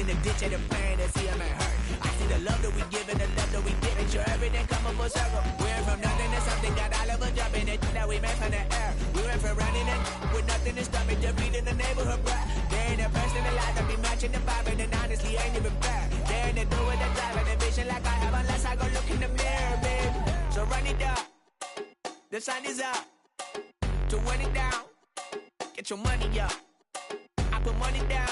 in the ditch and the pain to see him and hurt. I see the love that we give and the love that we give. Make sure everything come up full circle. We went from nothing to something, got all of us jumping it that we made from the air. We went from running it with nothing to stop it, just beating the neighborhood, bruh. There ain't a person alive that be matching the vibe, and honestly ain't even fair. There ain't a do with the drive and the vision like I have unless I go look in the mirror, baby. So run it up, the sun is up. To run it down, get your money up. I put money down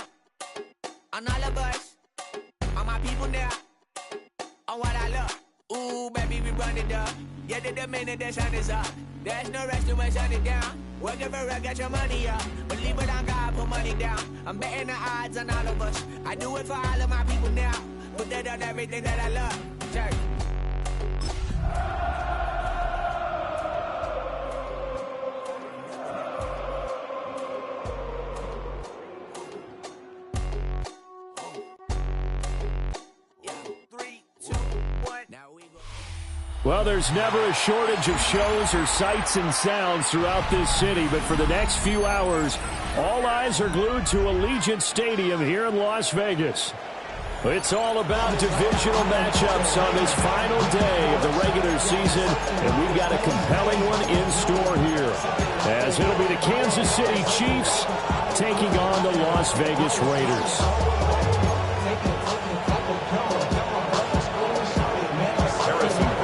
on all of us, on my people now, on what I love. Ooh, baby, we run it up. Yeah, the minute the sun is up, there's no rest to it, shut it down. Working for real, get your money up. Believe it on God, put money down. I'm betting the odds on all of us. I do it for all of my people now. Put that on everything that I love. Check. Well, there's never a shortage of shows or sights and sounds throughout this city, but for the next few hours, all eyes are glued to Allegiant Stadium here in Las Vegas. It's all about divisional matchups on this final day of the regular season, and we've got a compelling one in store here, as it'll be the Kansas City Chiefs taking on the Las Vegas Raiders.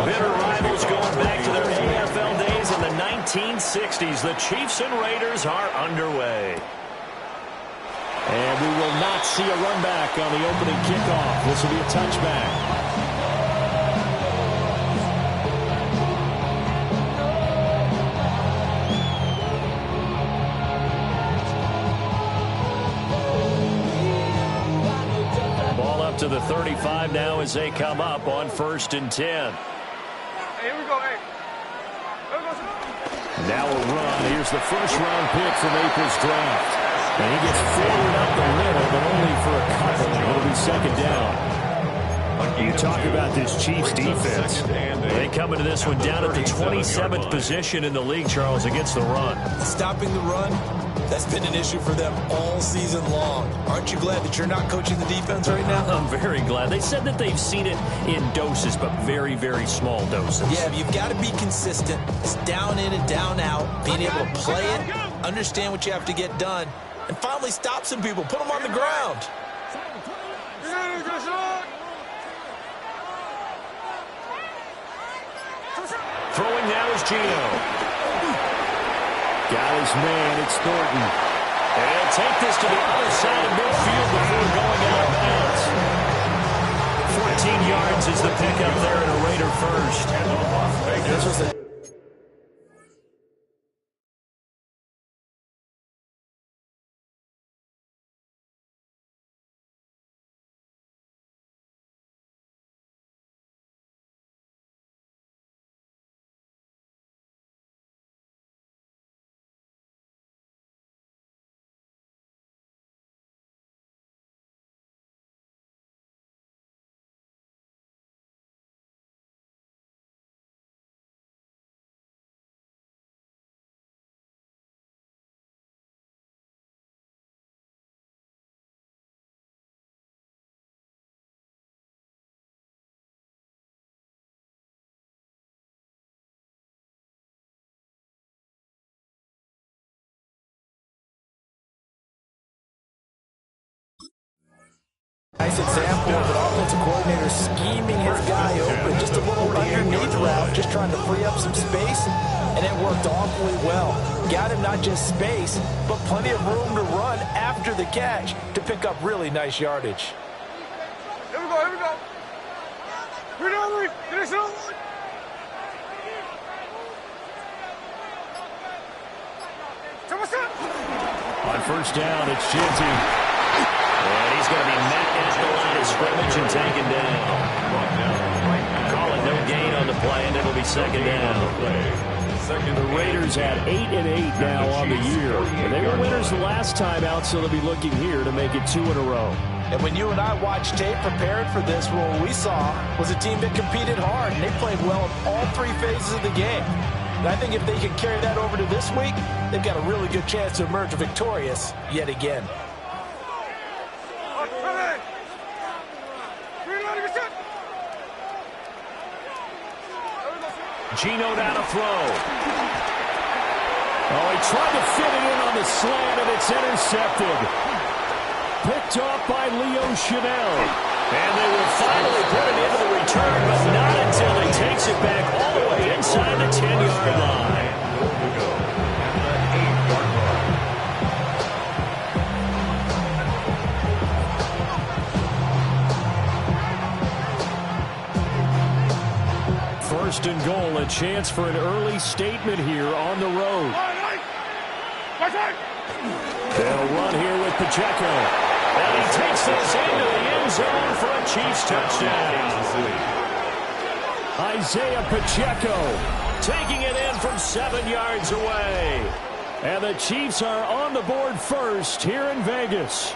Bitter rivals going back to their AFL days in the 1960s. The Chiefs and Raiders are underway. And we will not see a run back on the opening kickoff. This will be a touchback. Ball up to the 35 now as they come up on 1st and 10. Here we go, hey. Now a run. Here's the first-round pick from April's draft. And he gets forward up the middle, but only for a couple. It'll be second down. You talk about this Chiefs defense. They come into this one down at the 27th position in the league, Charles, against the run. Stopping the run, that's been an issue for them all season long. Aren't you glad that you're not coaching the defense right now? I'm very glad. They said that they've seen it in doses, but very, very small doses. Yeah, you've got to be consistent. It's down in and down out, being able to play it, understand what you have to get done, and finally stop some people, put them on the ground. Throwing now is Gino. Got his man, it's Thornton. And he'll take this to the other side of midfield before going out of bounds. 14 yards is the pickup there and a Raider first. This was a nice example of an offensive coordinator scheming his guy open. Just a little underneath route, just trying to free up some space, and it worked awfully well. Got him not just space, but plenty of room to run after the catch to pick up really nice yardage. Here we go, here we go. Here we go, finish it. On first down, it's Jinty. And he's going to be met at the line of scrimmage and taken down. Call it no gain on the play, and it'll be second down. The Raiders had 8-8 now on the year. And they were winners the last time out, so they'll be looking here to make it 2 in a row. And when you and I watched tape prepared for this, what we saw was a team that competed hard, and they played well in all 3 phases of the game. And I think if they can carry that over to this week, they've got a really good chance to emerge victorious yet again. Geno now to throw. Oh, he tried to fit it in on the slant, and it's intercepted. Picked off by Leo Chanel. And they will finally put it into the return, but not until he takes it back all the way inside the 10-yard line. First and goal, a chance for an early statement here on the road. They'll run here with Pacheco. And he takes this into the end zone for a Chiefs touchdown. Isaiah Pacheco taking it in from 7 yards away. And the Chiefs are on the board first here in Vegas.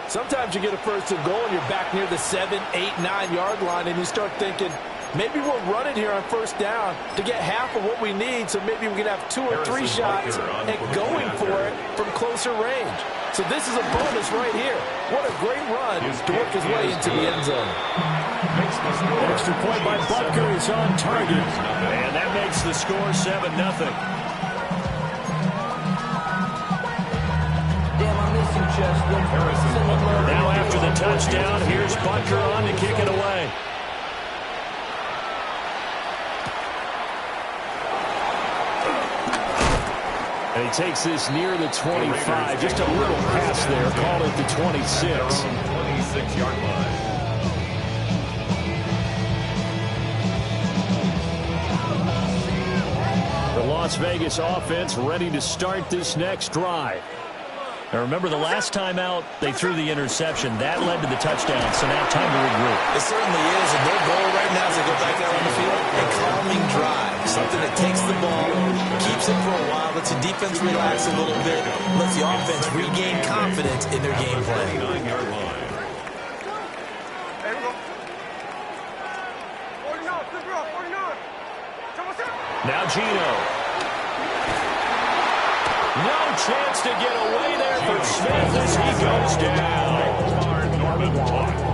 Sometimes you get a first and goal and you're back near the 7, 8, 9-yard line and you start thinking, maybe we'll run it here on first down to get half of what we need, so maybe we can have 2 or 3 shots at going for it from closer range. So this is a bonus right here. What a great run to work his way into the end zone. Extra point by Butker is on target, and that makes the score 7-0. Now after the touchdown, here's Butker on to kick it away. And he takes this near the 25. Just a little pass there. Call it the 26. 26-yard line. The Las Vegas offense ready to start this next drive. Now remember, the last time out, they threw the interception. That led to the touchdown, so now time to regroup. It certainly is, and their goal right now is to go back out on the field. A calming drive, something that takes the ball, keeps it for a while, lets the defense relax a little bit, lets the offense regain confidence in their game plan. Now Geno. No chance to get away there for Smith as he goes down.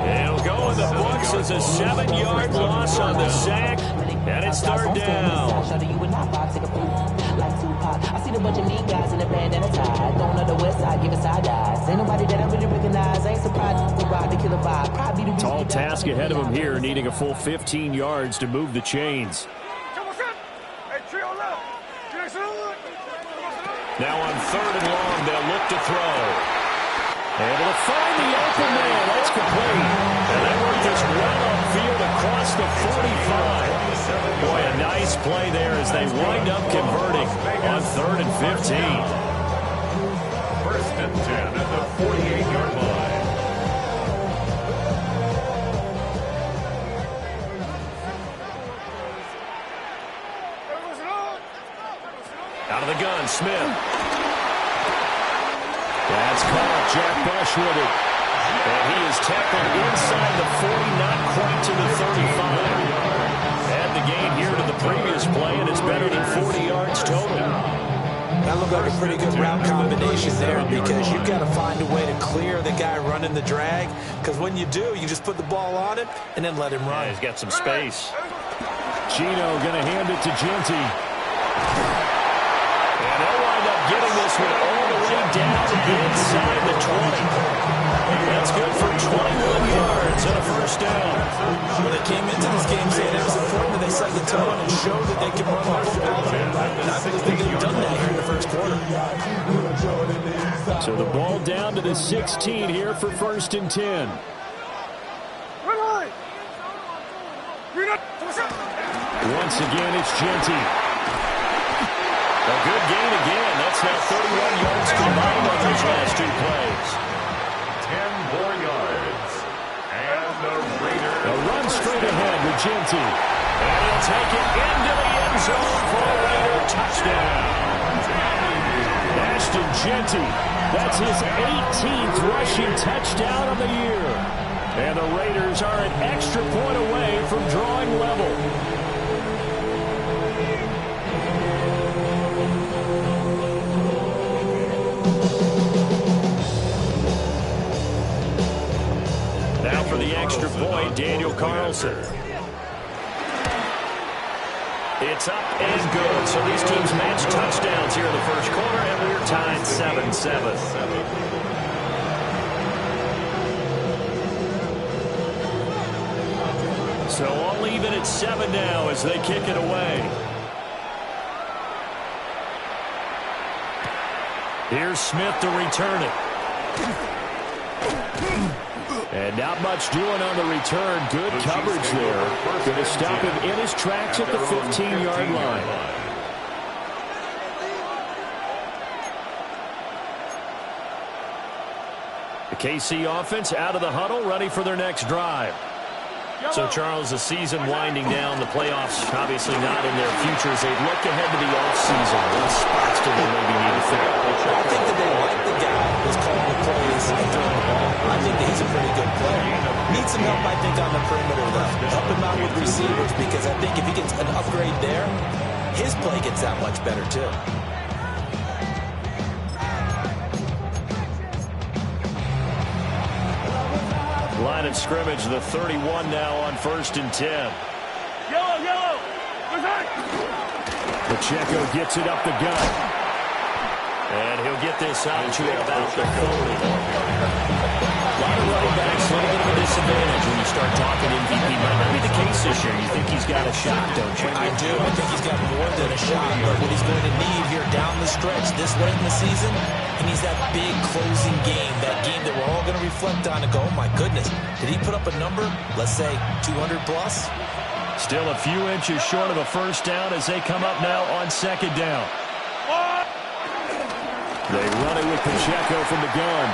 He'll go in the books as a 7-yard loss on the sack, and it's third down. I see the bunch of mean guys in the band and a tie. Don't know the west side, give it side eyes. Ain't nobody that I really recognize. Ain't surprised to ride the killer vibe. Probably the tall task ahead of him here, needing a full 15 yards to move the chains. Now on third and long, they'll look to throw. Able to find the open man. That's complete. And they work this well upfield across the 45. Boy, a nice play there as they wind up converting on third and 15. First and 10 at the 48-yard line. Out of the gun, Smith. That's caught. Jack Bush with it. And he is tackled inside the 40, not quite to the 35. Add the gain here to the previous play, and it's better than 40 yards total. That looked like a pretty good route combination there because you've got to find a way to clear the guy running the drag, because when you do, you just put the ball on him and then let him run. Yeah, he's got some space. Geno going to hand it to Genty. And they'll wind up getting this one all the way down inside the 20. That's good for 21 yards and a first down. When they came into this game saying it was important that they set the tone and show that they can run the football. And I think they've done that here in the first quarter. So the ball down to the 16 here for first and 10. Once again, it's Genty. A good gain again. That's now 31 yards combined on those last two plays. 10 more yards. And the Raiders. A run straight ahead with Genty. And he'll take it into the end zone for a Raider touchdown. Ashton Genty. That's his 18th rushing touchdown of the year. And the Raiders are an extra point away from drawing level. Now for the extra point, Daniel Carlson. It's up and good. So these teams match touchdowns here in the first quarter, and we're tied 7-7. So all even at 7 now as they kick it away. Here's Smith to return it. And not much doing on the return. Good coverage there. Going to stop him in his tracks at the 15-yard line. The KC offense out of the huddle, ready for their next drive. So, Charles, the season winding down, the playoffs obviously not in their future as they look ahead to the offseason. What spots do they maybe need to fill? I think that they like the guy who's calling the plays and throwing the ball. I think that he's a pretty good player. Needs some help, I think, on the perimeter, though. Help him out with receivers, because I think if he gets an upgrade there, his play gets that much better, too. Line of scrimmage, the 31 now on 1st and 10. Yellow. Pacheco gets it up the gut. And he'll get this out to about the 40. A lot of running backs, a little bit of a disadvantage when you start talking MVP. Might not be the case this year. You think he's got a shot, don't you? I do. I think he's got more than a shot. But what he's going to need here down the stretch this late in the season, he needs that big closing game, that game that we're all going to reflect on and go, oh, my goodness, did he put up a number, let's say 200 plus? Still a few inches short of a first down as they come up now on 2nd down. They run it with Pacheco from the gun.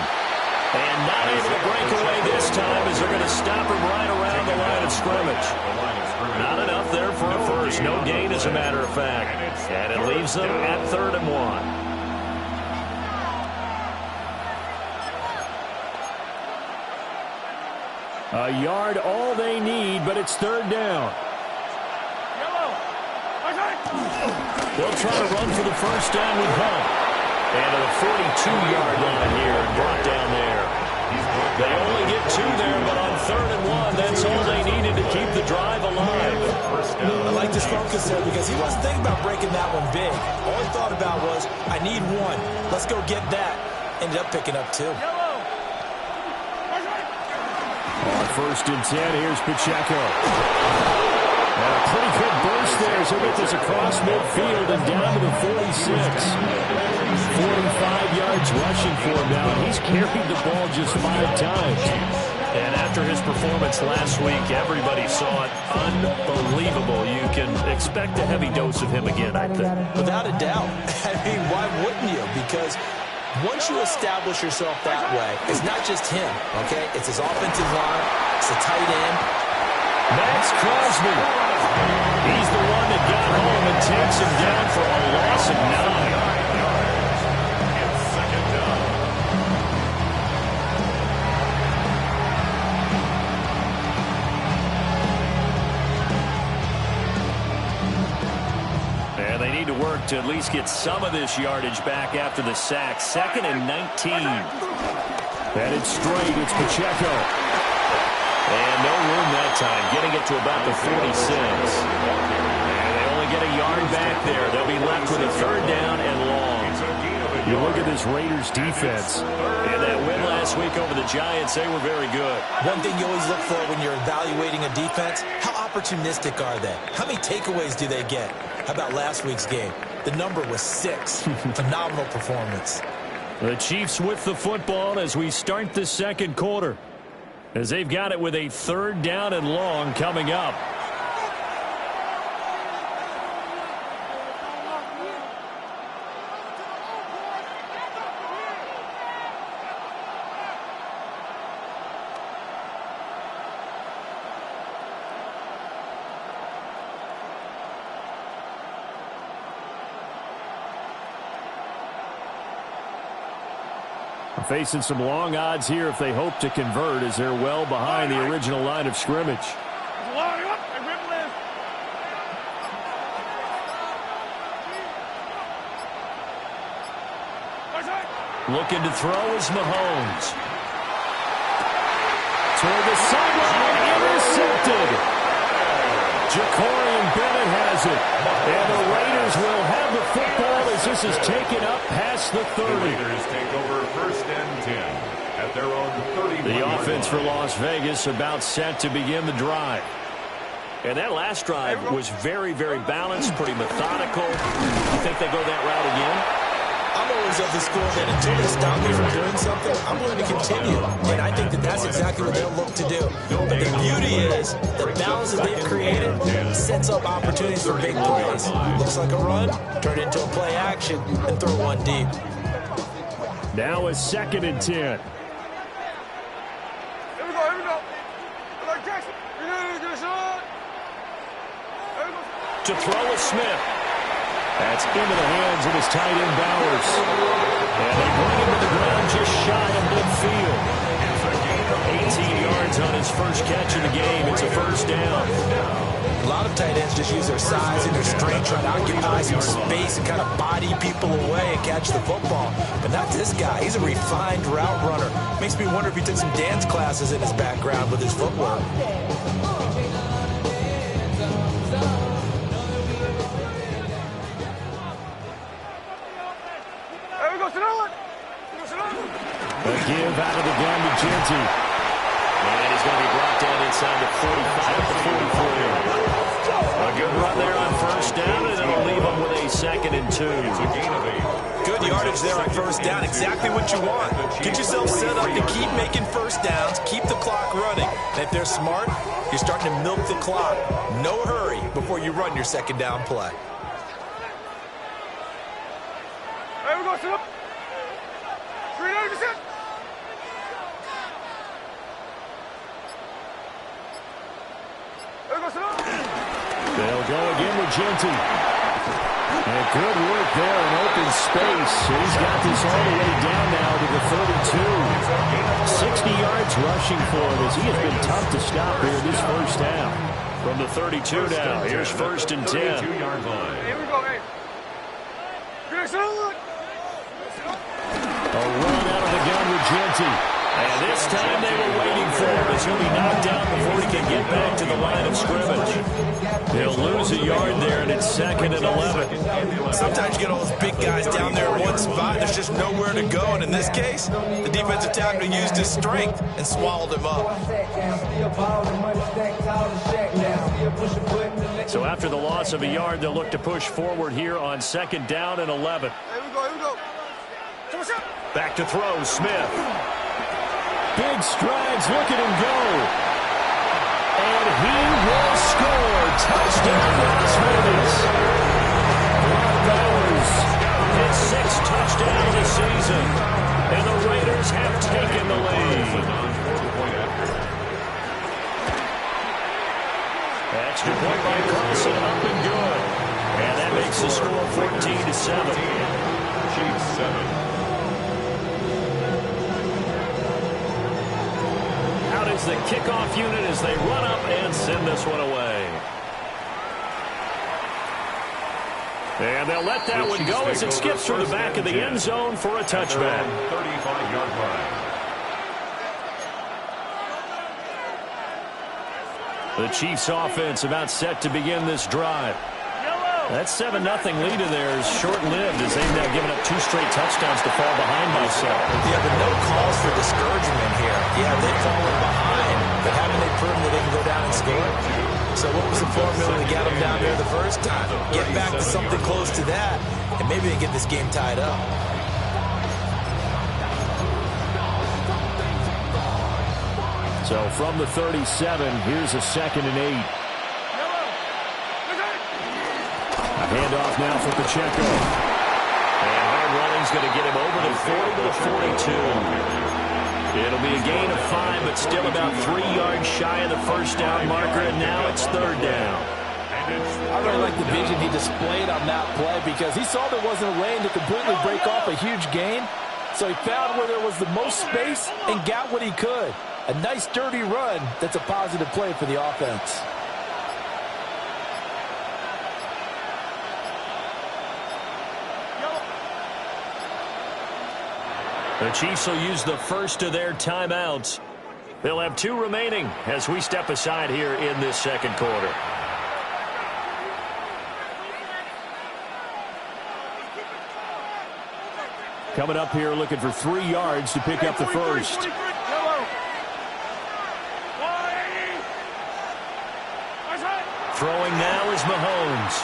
And not able to break away this time as they're going to stop him right around the line of scrimmage. Not enough there for a first. No gain, as a matter of fact. And it leaves them at 3rd and 1. A yard all they need, but it's 3rd down. They'll try to run for the first down with Hunt. And to the 42-yard line here and brought down there. They only get 2 there, but on 3rd and 1, that's all they needed to keep the drive alive. I like this focus there because he wasn't thinking about breaking that one big. All he thought about was, I need 1. Let's go get that. Ended up picking up 2. On 1st and 10, here's Pacheco. And a pretty good burst there as he'll get this across midfield and down to the 46. 45 yards rushing for him now, and he's carried the ball just 5 times. And after his performance last week, everybody saw it. Unbelievable. You can expect a heavy dose of him again, I think. Without a doubt. I mean, why wouldn't you? Because once you establish yourself that way, it's not just him, okay? It's his offensive line. It's the tight end. Max Crosby. He's the one that got home and takes him down for a loss of 9. And they need to work to at least get some of this yardage back after the sack. 2nd and 19. Headed straight, it's Pacheco. And no room that time, getting it to about the 46. And they only get a yard back there. They'll be left with a 3rd down and long. You look at this Raiders defense. And that win last week over the Giants, they were very good. One thing you always look for when you're evaluating a defense, how opportunistic are they? How many takeaways do they get? How about last week's game? The number was 6. Phenomenal performance. The Chiefs with the football as we start the 2nd quarter. As they've got it with a 3rd down and long coming up. Facing some long odds here if they hope to convert as they're well behind the original line of scrimmage. Looking to throw is Mahomes. Toward the sideline, intercepted. Ja'Cory Bennett has lose it. And the Raiders will have the football as this is taken up past the 30. The Raiders take over 1st and 10 at their own 30. The offense for Las Vegas about set to begin the drive. And that last drive was very, very balanced, pretty methodical. You think they go that route again? I'm always of the school that until they stop me from doing something, I'm going to continue. And I think that that's exactly what they'll look to do. But the beauty is the balance that they've created sets up opportunities for big plays. Looks like a run, turn it into a play action, and throw one deep. Now a 2nd and 10. Here we go, here we go. Like Jackson, you know he's gonna shot. Here we go. To throw is Smith. That's into the hands of his tight end Bowers. And they bring him to the ground just shy of midfield. 18 yards on his first catch of the game. It's a 1st down. A lot of tight ends just use their size and their strength, try to occupy some space and kind of body people away and catch the football. But not this guy. He's a refined route runner. Makes me wonder if he took some dance classes in his background with his footwork. A give out of the gun to Genty. And he's going to be brought down inside the 45 at the 43. A good run there on 1st down, and it'll leave him with a 2nd and 2. Good yardage there on 1st down. Exactly what you want. Get yourself set up to keep making 1st downs, keep the clock running. And if they're smart, you're starting to milk the clock. No hurry before you run your 2nd down play. Here we go, sit up. 390%. They'll go again with Genty. And good work there in open space. He's got this all the way down now to the 32. 60 yards rushing for him as he has been tough to stop here this 1st half. From the 32 now, here's 1st and 10. Here we go, hey. A run out of the gun with Genty. And this time they were waiting for him as he'll be knocked down before he can get back to the line of scrimmage. He'll lose a yard there, and it's 2nd and 11. Sometimes you get all those big guys down there in one spot, and there's just nowhere to go. And in this case, the defensive tackle used his strength and swallowed him up. So after the loss of a yard, they'll look to push forward here on 2nd down and 11. Here we go, here we go. Back to throw, Smith. Big strides, look at him go. And he will score. Touchdown, Las Vegas. Bowers, his 6th touchdown this season. And the Raiders have taken the lead. Extra point by Carlson, up and good. And that makes the score 14-7. Chiefs 7. Is the kickoff unit as they run up and send this one away. And they'll let that one go as it skips through the back of the end zone for a touchback. 35-yard line. The Chiefs offense about set to begin this drive. That 7-0 lead in there is short-lived as they've now given up 2 straight touchdowns to fall behind by 7. Yeah, but no calls for discouragement here. Yeah, they've fallen behind, but haven't they proven that they can go down and score? So what was the formula that got them down there the first time? Get back to something close to that, and maybe they get this game tied up. So from the 37, here's a 2nd and 8. Handoff now for Pacheco. And hard running's going to get him over the 40 to the 42. It'll be a gain of 5, but still about 3 yards shy of the 1st down marker, and now it's 3rd down. I really like the vision he displayed on that play because he saw there wasn't a lane to completely break off a huge gain. So he found where there was the most space and got what he could. A nice, dirty run that's a positive play for the offense. The Chiefs will use the first of their timeouts. They'll have 2 remaining as we step aside here in this 2nd quarter. Coming up here looking for 3 yards to pick up the first. Throwing now is Mahomes.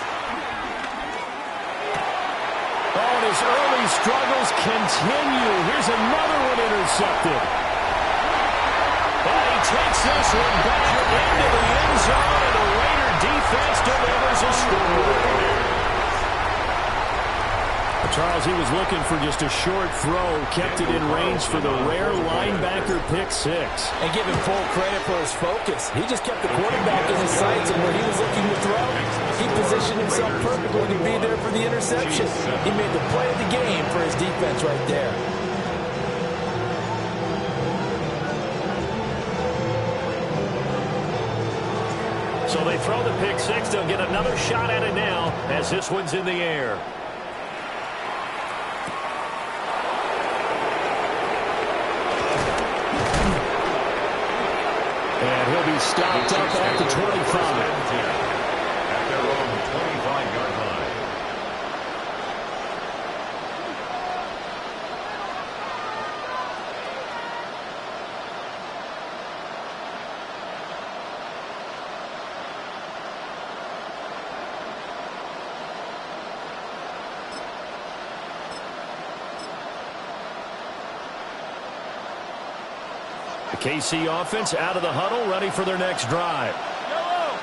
Oh, and his early struggles continue. Here's another one intercepted. And he takes this one back into the end zone, and the Raider defense delivers a score. Charles, he was looking for just a short throw, kept it in range for the rare linebacker pick 6. And give him full credit for his focus. He just kept the quarterback in his sights, and when he was looking to throw, he positioned himself perfectly to be there for the interception. He made the play of the game for his defense right there. So they throw the pick 6. They'll get another shot at it now as this one's in the air. And he'll be stopped up at the 25. At their own 25-yard line. KC offense out of the huddle, ready for their next drive.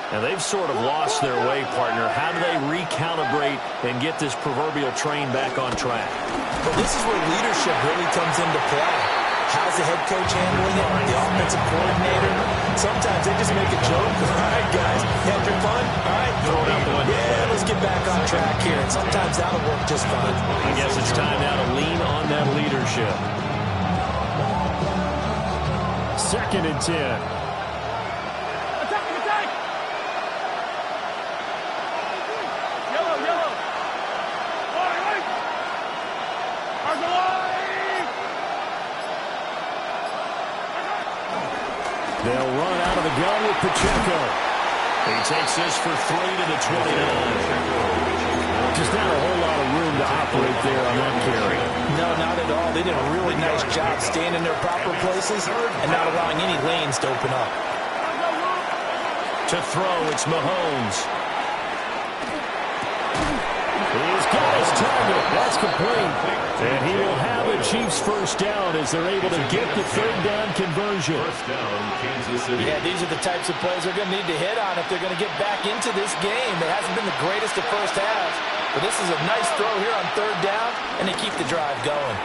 And they've sort of lost their way, partner. How do they recalibrate and get this proverbial train back on track? Well, this is where leadership really comes into play. How's the head coach handling it? The offensive coordinator? Sometimes they just make a joke. All right, guys, had your fun? All right, throw it out the window. Yeah, let's get back on track here. And sometimes that'll work just fine. I guess it's time now to lean on that leadership. 2nd and 10. Attack! Attack! Yellow, yellow. Right. How's the line? They'll run out of the gun with Pacheco. He takes this for 3 to the 29. Just not a whole lot of room to operate there on that carry. No, not at all. They did a really nice job staying in their proper places and not allowing any lanes to open up. To throw, it's Mahomes. He's got his target. That's complete. And he will have the Chiefs first down as they're able to get the 3rd down conversion. First down, Kansas City. Yeah, these are the types of plays they're going to need to hit on if they're going to get back into this game. It hasn't been the greatest of first halves, but this is a nice throw here on 3rd down, and they keep the drive going.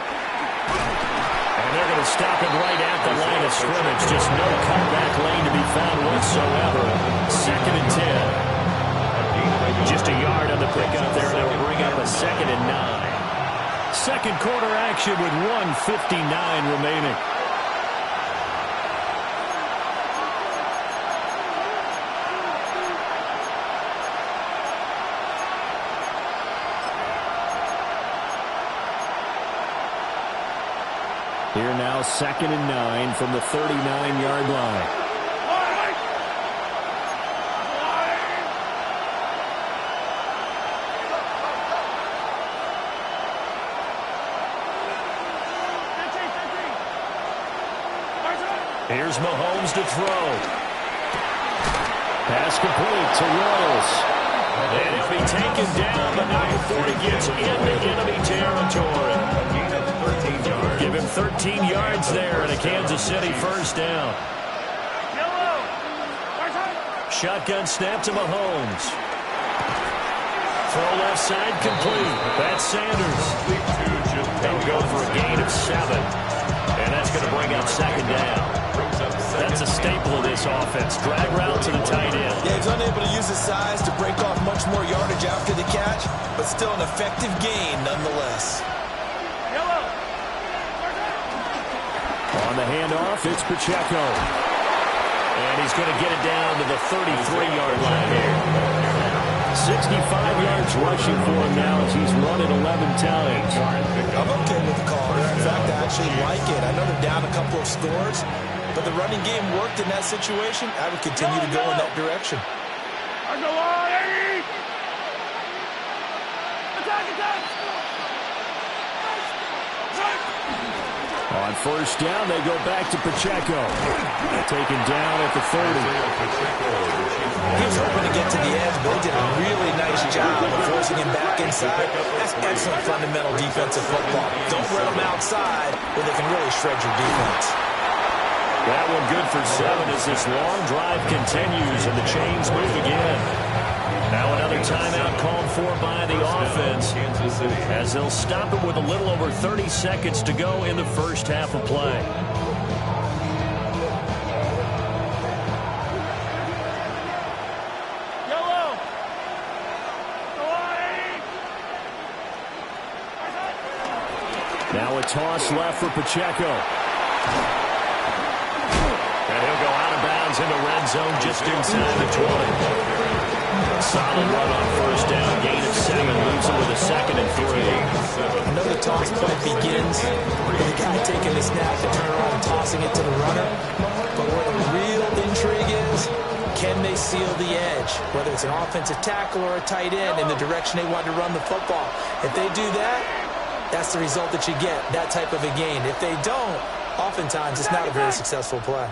And they're going to stop it right at the line of scrimmage. Just no cutback lane to be found whatsoever. 2nd and 10. Just a yard on the pickup there, and they'll bring up a 2nd and 9. Second quarter action with 1:59 remaining. Here now, 2nd and 9 from the 39-yard line. Here's Mahomes to throw. Pass complete to Rolls. And he'll be taken down, but not before he gets into enemy territory. Give him 13 yards there and a Kansas City first down. Shotgun snap to Mahomes. Throw left side complete. That's Sanders. They'll go for a gain of 7. And that's going to bring up 2nd down. That's a staple of this offense. Drag route to the tight end. Yeah, he's unable to use his size to break off much more yardage after the catch, but still an effective gain nonetheless. On the handoff, it's Pacheco. And he's going to get it down to the 33-yard line here. 65 yards rushing for him now as he's run it 11 times. I'm okay with the call there. In fact, I actually like it. I know they're down a couple of scores, but the running game worked in that situation. I would continue to go in that direction. On first down, they go back to Pacheco. Taken down at the 30. He was hoping to get to the edge, but they did a really nice job of forcing him back inside. That's excellent fundamental defensive football. Don't let them outside where they can really shred your defense. That one good for 7 as this long drive continues and the chains move again. Now another timeout called for by the offense as they'll stop it with a little over 30 seconds to go in the first half of play. Yellow. Now a toss left for Pacheco. And he'll go out of bounds in the red zone just inside the 20. Solid run on first down, gain of 7, leaves it with a 2nd and 3. Another toss play begins with the guy taking the snap to turn around and tossing it to the runner. But where the real intrigue is, can they seal the edge? Whether it's an offensive tackle or a tight end in the direction they want to run the football. If they do that, that's the result that you get, that type of a gain. If they don't, oftentimes it's not a very successful play.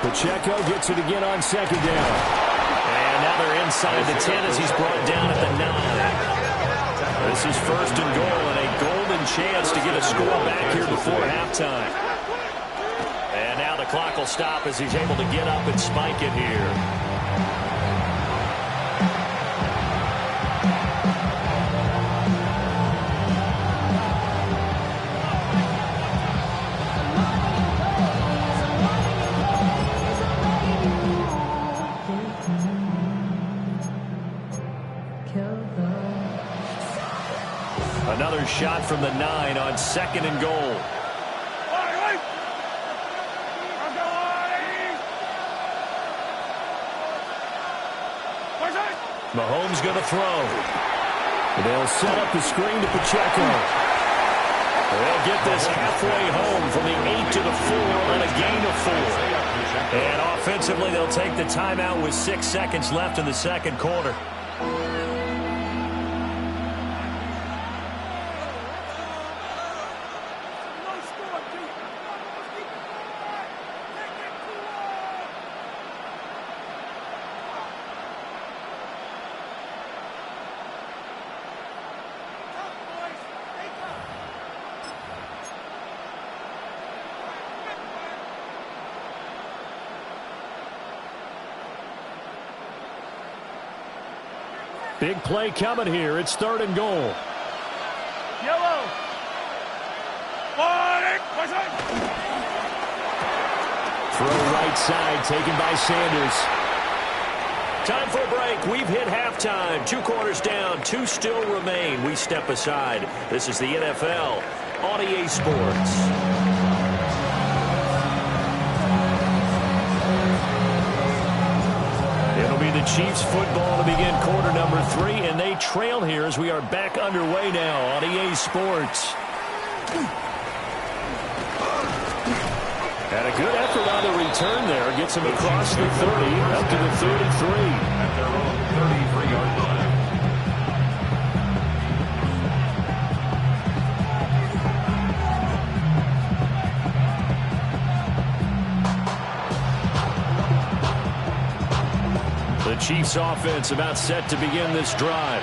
Pacheco gets it again on 2nd down. And now they're inside the 10 as he's brought down at the 9. This is 1st and goal and a golden chance to get a score back here before halftime. And now the clock will stop as he's able to get up and spike it here. Another shot from the 9 on 2nd and goal. Mahomes going to throw. They'll set up the screen to Pacheco. They'll get this halfway home from the 8 to the 4 on a gain of 4. And offensively, they'll take the timeout with 6 seconds left in the second quarter. Big play coming here. It's 3rd and goal. Yellow. Throw right side taken by Sanders. Time for a break. We've hit halftime. 2 quarters down. 2 still remain. We step aside. This is the NFL on EA Sports. The Chiefs football to begin quarter number 3, and they trail here as we are back underway now on EA Sports. And a good effort on the return there. Gets him across the 30, up to the 33. At their own 33-yard line. The Chiefs offense about set to begin this drive.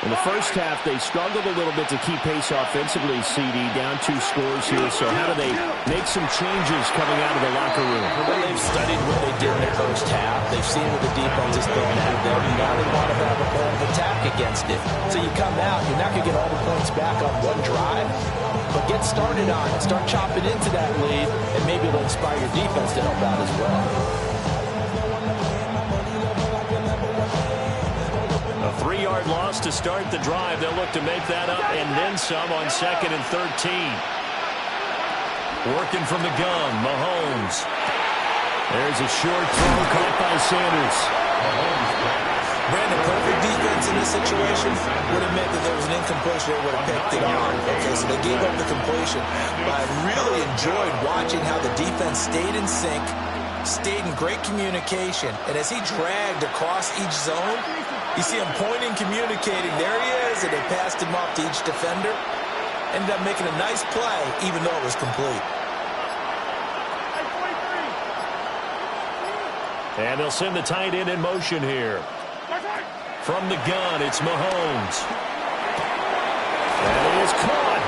In the first half, they struggled a little bit to keep pace offensively, CD, down 2 scores here. So how do they make some changes coming out of the locker room? Well, they've studied what they did in the first half. They've seen what the defense is throwing at them. And now they want to have a plan of attack against it. So you come out, you're not going to get all the points back on one drive. But get started on it. Start chopping into that lead, and maybe it'll inspire your defense to help out as well. A 3-yard loss to start the drive. They'll look to make that up and then some on 2nd and 13. Working from the gun, Mahomes. There's a short throw caught by Sanders. Brandon, perfect defense in this situation would have meant that there was an incompletion. They would have picked it on. Okay, so they gave up the completion. But I really enjoyed watching how the defense stayed in sync, stayed in great communication. And as he dragged across each zone, you see him pointing, communicating. There he is. was that they passed him off to each defender. Ended up making a nice play, even though it was complete. And they'll send the tight end in motion here. From the gun, it's Mahomes. And he is caught.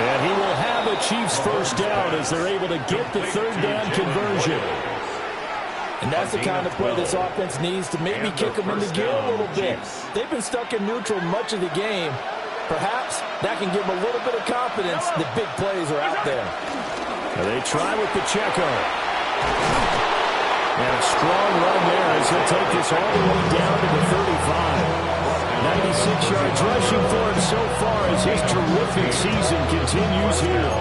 And he will have a Chiefs first down as they're able to get the third down conversion. And that's the kind of play this offense needs to maybe kick them into gear a little bit. They've been stuck in neutral much of the game. Perhaps that can give them a little bit of confidence that big plays are out there. And they try with Pacheco. And a strong run there as he'll take this all the way down to the 35. 96 yards rushing for him so far as his terrific season continues here.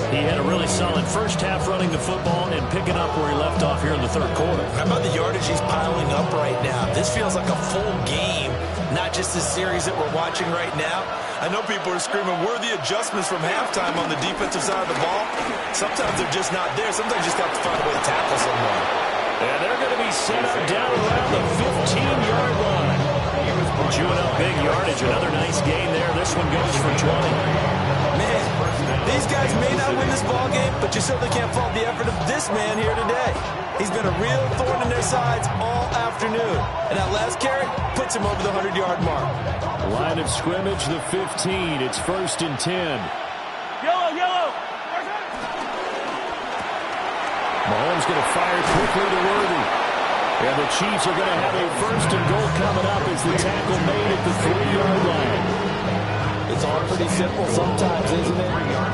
He had a really solid first half running the football and picking up where he left off here in the third quarter. How about the yardage he's piling up right now? This feels like a full game, not just the series that we're watching right now. I know people are screaming, where are the adjustments from halftime on the defensive side of the ball? Sometimes they're just not there. Sometimes you just have to find a way to tackle someone. And they're going to be set up down around the 15-yard line. Chewing up big yardage. Another nice gain there. This one goes for 20. Man, these guys may not win this ball game, but you certainly can't fault the effort of this man here today. He's been a real thorn in their sides all afternoon. And that last carry puts him over the 100-yard mark. Line of scrimmage, the 15. It's 1st and 10. Yellow. Mahomes going to fire quickly to Worthy. And the Chiefs are going to have a 1st and goal coming up as the tackle made at the 3-yard line. It's all pretty simple sometimes, isn't it?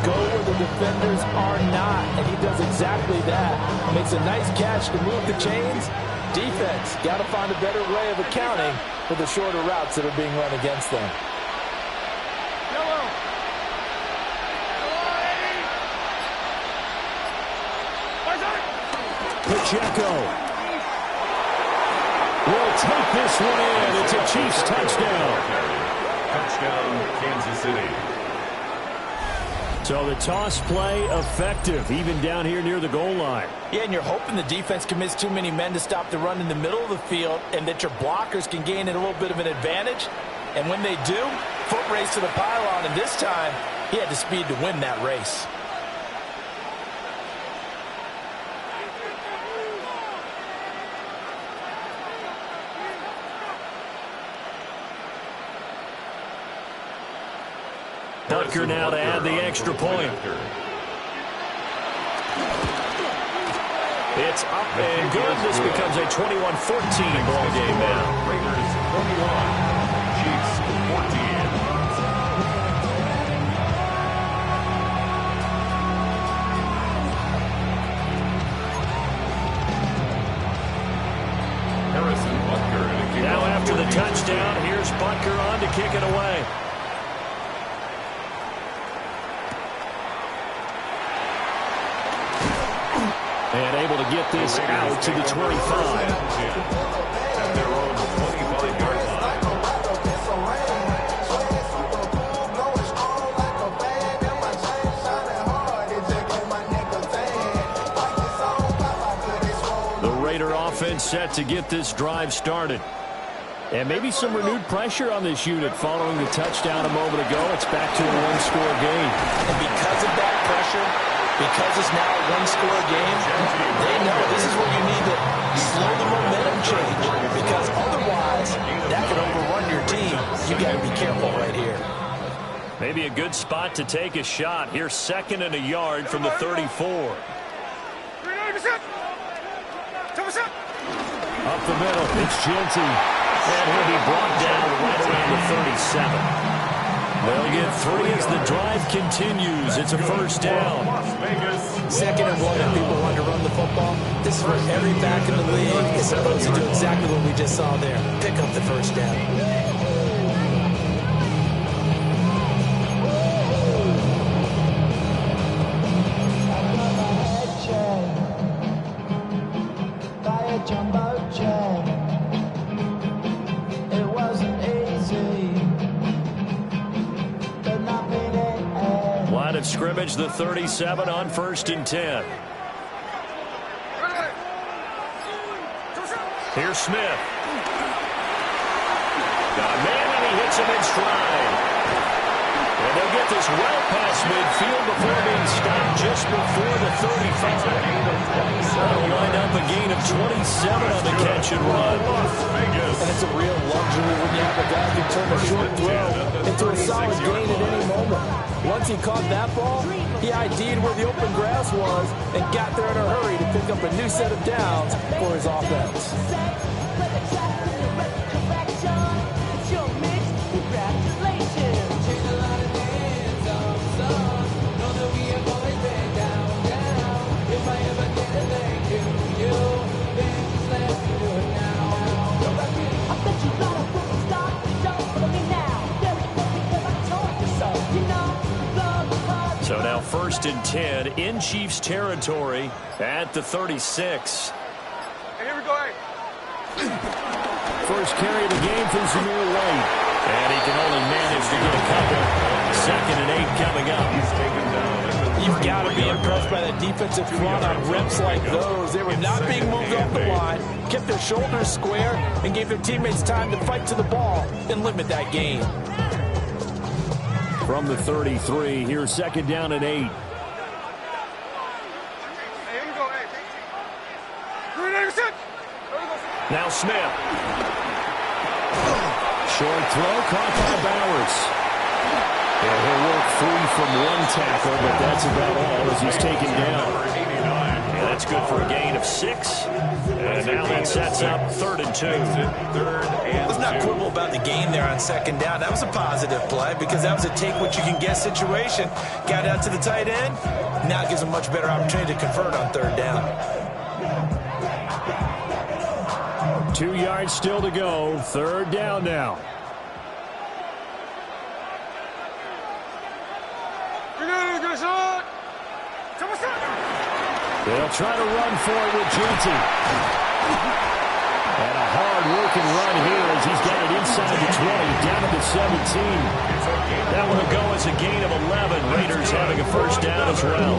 Go where the defenders are not, and he does exactly that. Makes a nice catch to move the chains. Defense, got to find a better way of accounting for the shorter routes that are being run against them. Pacheco will take this one in. It's a Chiefs touchdown. Touchdown, Kansas City. So the toss play effective, even down here near the goal line. Yeah, and you're hoping the defense commits too many men to stop the run in the middle of the field and that your blockers can gain a little bit of an advantage. And when they do, foot race to the pylon, and this time he had the speed to win that race. Butker now to add the extra point. It's up and good. This becomes a 21-14 ball game now. Raiders 21, Chiefs 14. Harrison Butker to kick Now off after the for touchdown, here's Butker on to kick it away. And able to get this out to the 25. At their own 25-yard line. The Raider offense set to get this drive started. And maybe some renewed pressure on this unit following the touchdown a moment ago. It's back to a one-score game. And because of that pressure, because it's now a one-score game, they know this is where you need to slow the momentum change, because otherwise that could overrun your team. You got to be careful right here. Maybe a good spot to take a shot. Here's 2nd and a yard from the 34. Up the middle, it's Genty. And he'll be brought down right around the 37. They'll get 3 as the drive continues. It's a first down. 2nd and 1 if people want to run the football. This is where every back in the league is supposed to do exactly what we just saw there. Pick up the first down. Line of scrimmage, the 37 on 1st and 10. Here's Smith. Got a man in he hits him in stride. And they'll get this well past midfield before being stopped just before the 35. That'll wind up a gain of 27 on the catch and run. And it's a real luxury when you have a guy who can turn a short throw into a solid gain at any moment. Once he caught that ball, he ID'd where the open grass was and got there in a hurry to pick up a new set of downs for his offense. So now 1st and 10 in Chiefs territory at the 36. Hey, here we go, hey. First carry of the game for Zamir White. And he can only manage to get a couple. 2nd and 8 coming up. You've got to be impressed by that defensive front on reps like those. They were not being moved off the line, kept their shoulders square, and gave their teammates time to fight to the ball and limit that gain. From the 33, here's 2nd down and 8. Hey, here we go, hey. 386. Now Smith. Short throw caught by Bowers. And he'll work free from one tackle, but that's about all as he's taken down. And that's good for a gain of 6. And now that sets up 3rd and 2. Let's not quibble about the gain there on 2nd down. That was a positive play because that was a take-what-you-can-get situation. Got out to the tight end. Now it gives them a much better opportunity to convert on 3rd down. 2 yards still to go. 3rd down now. They'll try to run for it with Genty. And a hard-working run here as he's got it inside the 20, down to the 17. That one will go as a gain of 11. Raiders having a 1st down as well.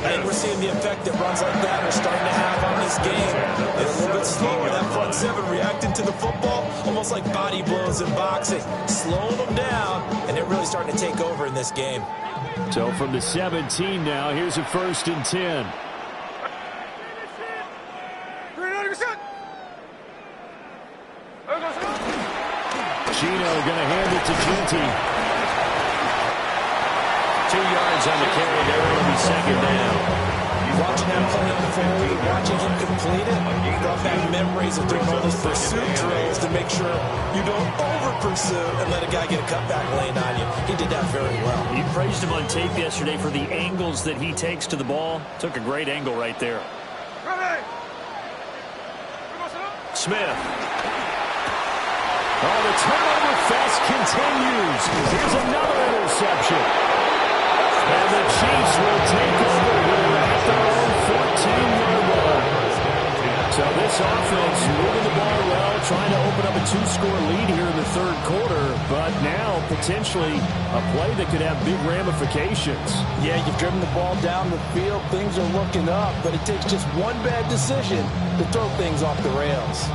And we're seeing the effect that runs like that are starting to have on this game. They're a little bit slower. That front 7 reacting to the football, almost like body blows in boxing. Slowing them down, and they're really starting to take over in this game. So from the 17 now, here's a 1st and 10. Gino going to hand it to Genty. 2 yards on the carry there. It'll be 2nd down. Watching that play unfold, watching him complete it, brought back memories of doing all those pursuit drills to make sure you don't over-pursue and let a guy get a cutback lane on you. He did that very well. You praised him on tape yesterday for the angles that he takes to the ball. Took a great angle right there. Smith. Oh, the turnover fest continues. Here's another interception. And the Chiefs will take over here at their own 14-yard line. So this offense moving the ball well, trying to open up a 2-score lead here in the 3rd quarter, but now potentially a play that could have big ramifications. Yeah, you've driven the ball down the field. Things are looking up, but it takes just one bad decision to throw things off the rails.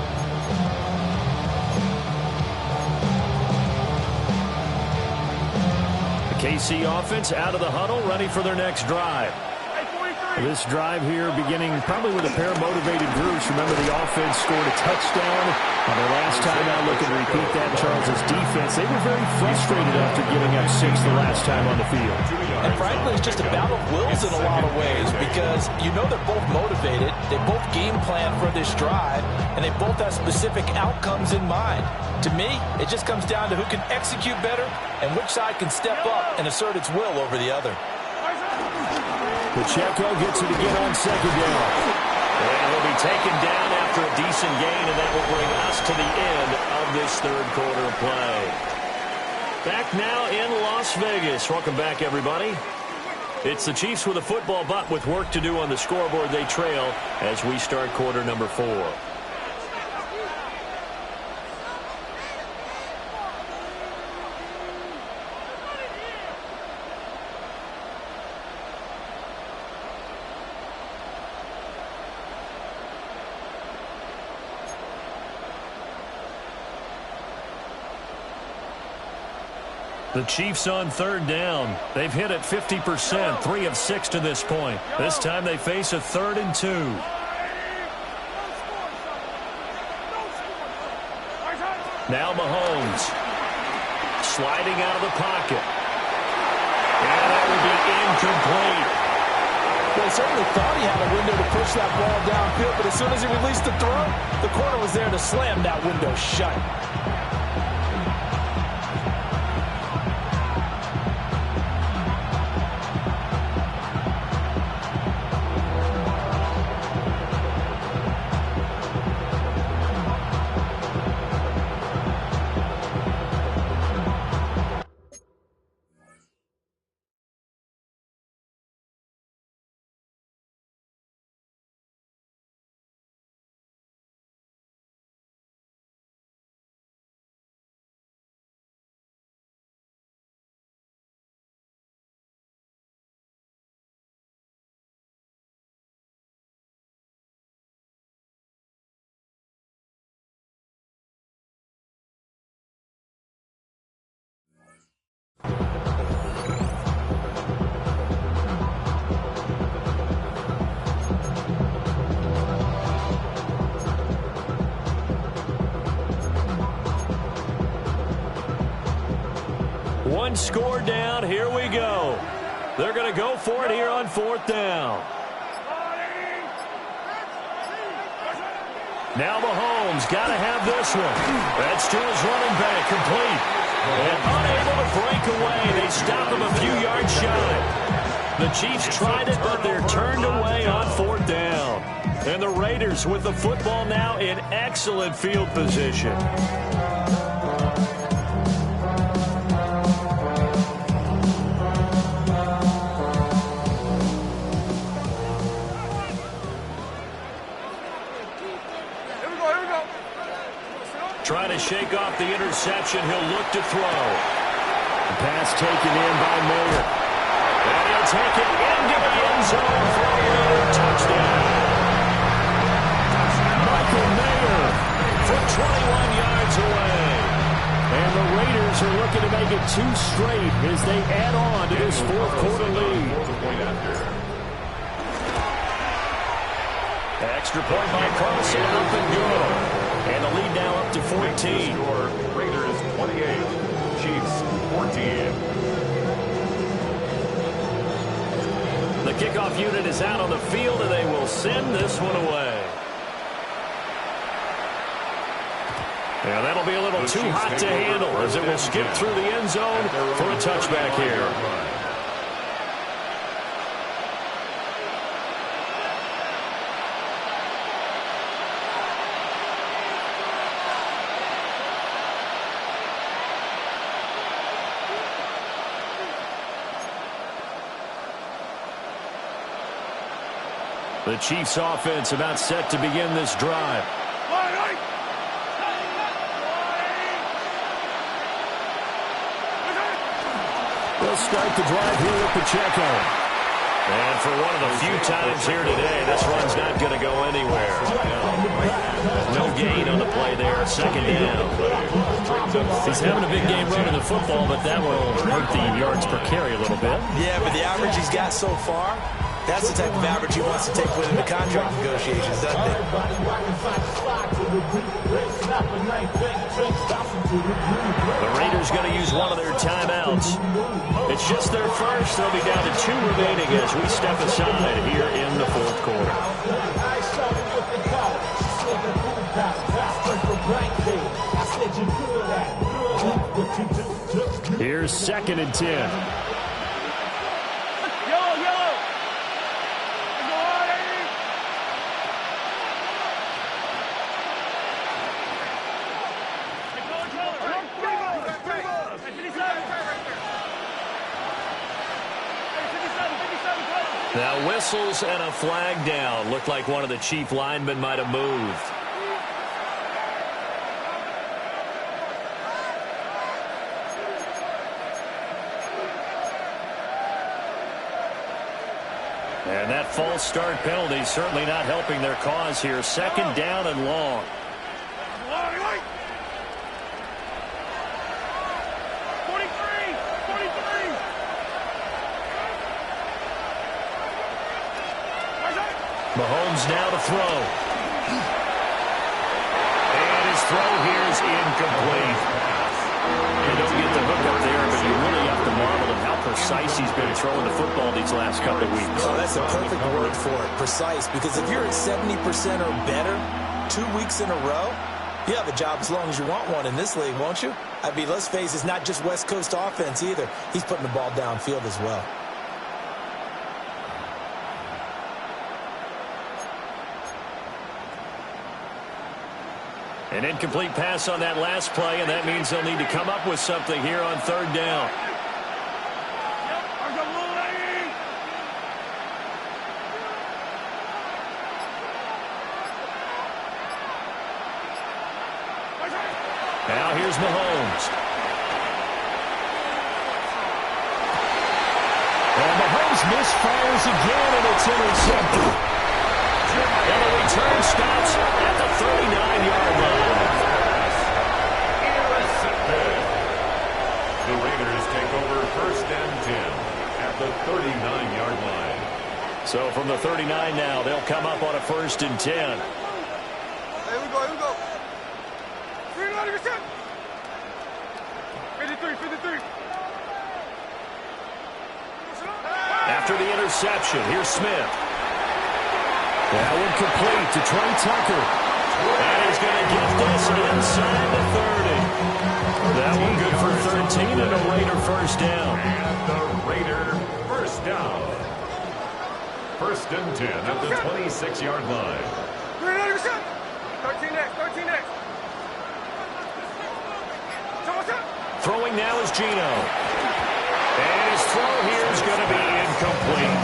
KC offense out of the huddle, ready for their next drive. This drive here beginning probably with a pair of motivated groups. Remember, the offense scored a touchdown. And their last time out, looking to repeat that, Charles' defense. They were very frustrated after giving up 6 the last time on the field. And frankly, it's just a battle of wills in a lot of ways because you know they're both motivated. They both game plan for this drive, and they both have specific outcomes in mind. To me, it just comes down to who can execute better and which side can step up and assert its will over the other. Pacheco gets it again on 2nd down. And he'll be taken down after a decent gain, and that will bring us to the end of this 3rd quarter of play. Back now in Las Vegas. Welcome back, everybody. It's the Chiefs with a football, but with work to do on the scoreboard, they trail as we start quarter number 4. The Chiefs on third down. They've hit it 50%, 3 of 6 to this point. This time they face a 3rd and 2. Now Mahomes sliding out of the pocket. And that will be incomplete. Well, he certainly thought he had a window to push that ball downfield, but as soon as he released the throw, the corner was there to slam that window shut. One score down. Here we go. They're going to go for it here on 4th down. Now Mahomes got to have this one. That's to his running back, complete. And unable to break away. They stop him a few yards shy. The Chiefs tried it, but they're turned away on 4th down. And the Raiders with the football now in excellent field position. Trying to shake off the interception. He'll look to throw. The pass taken in by Mayer. And he'll take it into the end zone for a touchdown. Michael Mayer from 21 yards away. And the Raiders are looking to make it 2 straight as they add on to this 4th quarter lead. Extra point by Carlson, up and good. And the lead now up to 14. Raiders 28, Chiefs 14. The kickoff unit is out on the field, and they will send this one away. Yeah, that'll be a little too hot to handle as it will skip through the end zone for a touchback here. The Chiefs offense about set to begin this drive. They'll start the drive here with Pacheco. And for one of the few times here today, this run's not going to go anywhere. No gain on the play there, 2nd down. He's having a big game running the football, but that will hurt the yards per carry a little bit. Yeah, but the average he's got so far, that's the type of average he wants to take with him in contract negotiations, doesn't it? The Raiders going to use one of their timeouts. It's just their first. They'll be down to 2 remaining as we step aside here in the 4th quarter. Here's 2nd and 10. Now whistles and a flag down. Looked like one of the Chief linemen might have moved. And that false start penalty certainly not helping their cause here. 2nd down and long. Mahomes now to throw. And his throw here is incomplete. You don't get the hook up there, but you really have to marvel at how precise he's been throwing the football these last couple of weeks. Oh, that's a perfect word for it, precise, because if you're at 70% or better 2 weeks in a row, you have a job as long as you want one in this league, won't you? I mean, let's face it, it's not just West Coast offense either. He's putting the ball downfield as well. An incomplete pass on that last play, and that means they'll need to come up with something here on third down. Now here's Mahomes. And Mahomes misfires again, and it's intercepted. And the return stops at the 39-yard line. The Raiders take over first and 10 at the 39-yard line. So from the 39 now, they'll come up on a first and 10. Here we go, here we go. 53, 53. After the interception, here's Smith. That one complete to Trey Tucker. And he's going to get this inside the 30. That one good for 13 and a Raider first down. And the Raider first down. First and 10 at the 26-yard line. 13 next, 13 next. Throwing now is Geno. And his throw here is going to be incomplete.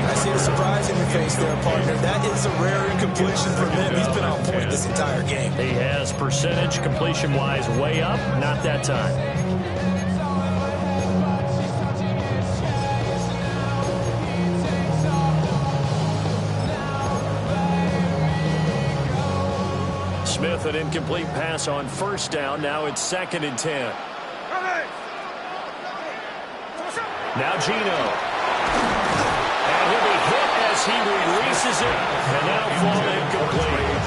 I see the surprise in your face there, partner. That is a rare incompletion from him. He's been on point this entire game. He has percentage completion-wise way up. Not that time. Smith, an incomplete pass on first down. Now it's second and 10. Now Geno. And he'll be hit as he releases it. And now fall incomplete.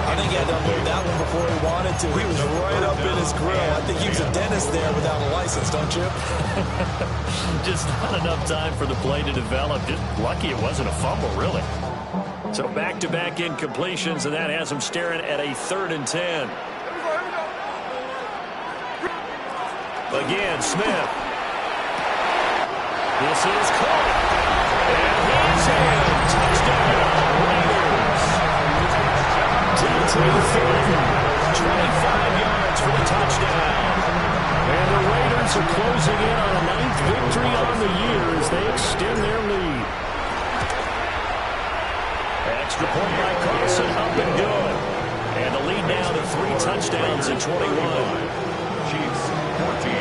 I think he had to unload that one before he wanted to. He was right up in his grill. I think he was a dentist there without a license, don't you? Just not enough time for the play to develop. Just lucky it wasn't a fumble, really. So back-to-back incompletions, and that has him staring at a third and 10. Again, Smith. This is caught. And he's in. Touchdown, Raiders. Down to the 30. 25 yards for the touchdown. And the Raiders are closing in on a 9th victory on the year as they extend their lead. Extra point by Carson, up and good. And the lead now to 3 touchdowns in 21. Chiefs 14.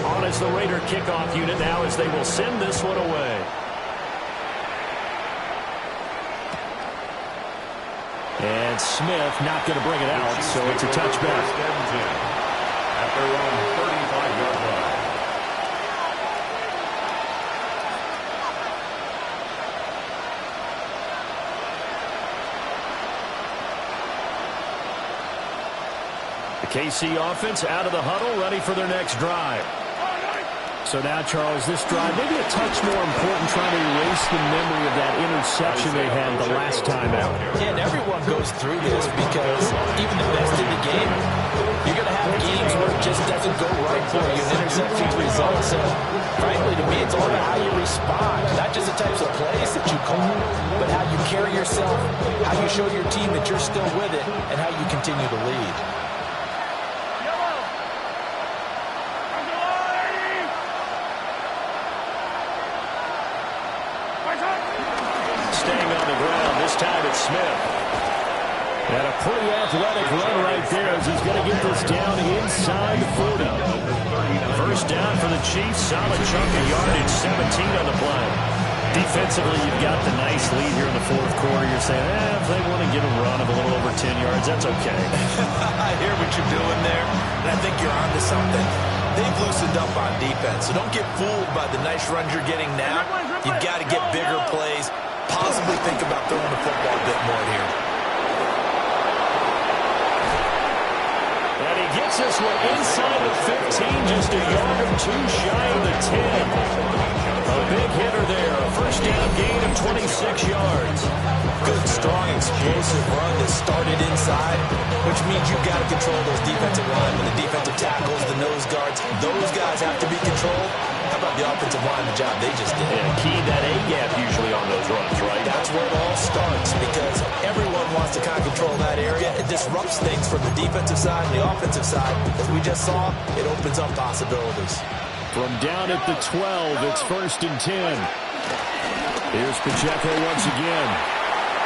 On is the Raider kickoff unit now as they will send this one away. And Smith not going to bring it out, so it's a touchback. At their own 35-yard line. The KC offense out of the huddle, ready for their next drive. So now, Charles, this drive maybe a touch more important, trying to erase the memory of that interception they had the last time out. Yeah, and everyone goes through this because even the best in the game, you're going to have games where it just doesn't go right for you. An interception's result. So, frankly, to me, it's all about how you respond. Not just the types of plays that you call, but how you carry yourself, how you show your team that you're still with it, and how you continue to lead. Staying on the ground, this time it's Smith. And a pretty athletic run right there as he's going to get this down inside the 40. First down for the Chiefs. Solid chunk of yardage, 17 on the play. Defensively, you've got the nice lead here in the fourth quarter. You're saying, if they want to get a run of a little over 10 yards, that's okay. I hear what you're doing there, and I think you're onto something. They've loosened up on defense, so don't get fooled by the nice runs you're getting now. You've got to get bigger plays, possibly think about throwing the football a bit more here. And he gets this one inside the 15, just a yard or two shy of the 10. A big hitter there, a first down gain of 26 yards. Good, strong, explosive run that started inside, which means you've got to control those defensive linemen, the defensive tackles, the nose guards. Those guys have to be controlled. How about the offensive line, the job they just did? Yeah, key that A-gap usually on those runs, right? That's where it all starts, because everyone wants to kind of control that area. It disrupts things from the defensive side and the offensive side. As we just saw, it opens up possibilities. From down at the 12, it's 1st and 10. Here's Pacheco once again.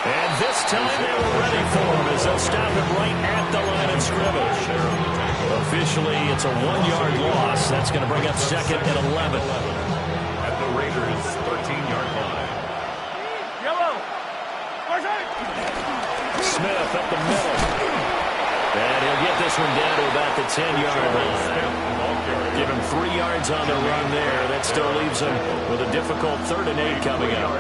And this time they were ready for him as they'll stop him right at the line of scrimmage. Officially, it's a 1-yard loss. That's going to bring up 2nd and 11. At the Raiders' 13-yard line. Yellow. Smith up the middle. And he'll get this one down to about the 10-yard line. Give him 3 yards on the run there. That still leaves him with a difficult 3rd and 8 coming up.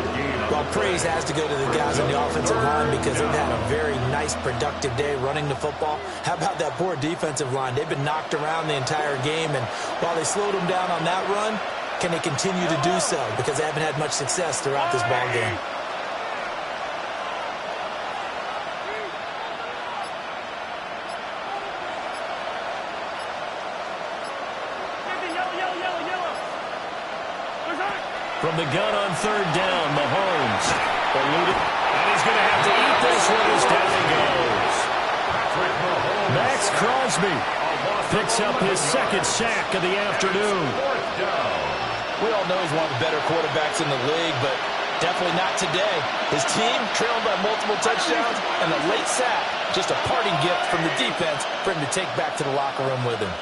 Well, praise has to go to the guys on the offensive line because they've had a very nice, productive day running the football. How about that poor defensive line? They've been knocked around the entire game, and while they slowed them down on that run, can they continue to do so? Because they haven't had much success throughout this ball game. From the gun on 3rd down, Mahomes. Eluded. And he's going to have to eat this one as down he goes. Max Crosby picks up his 2nd sack of the afternoon. We all know he's one of the better quarterbacks in the league, but definitely not today. His team trailed by multiple touchdowns, and a late sack, just a parting gift from the defense for him to take back to the locker room with him.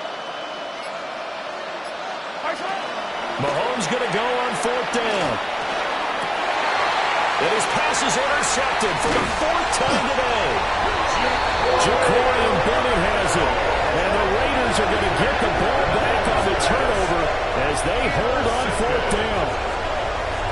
Mahomes going to go on 4th down. And his pass is intercepted for the 4th time today. Ja'Cory Bennett has it. And the Raiders are going to get the ball back on the turnover as they hold on 4th down.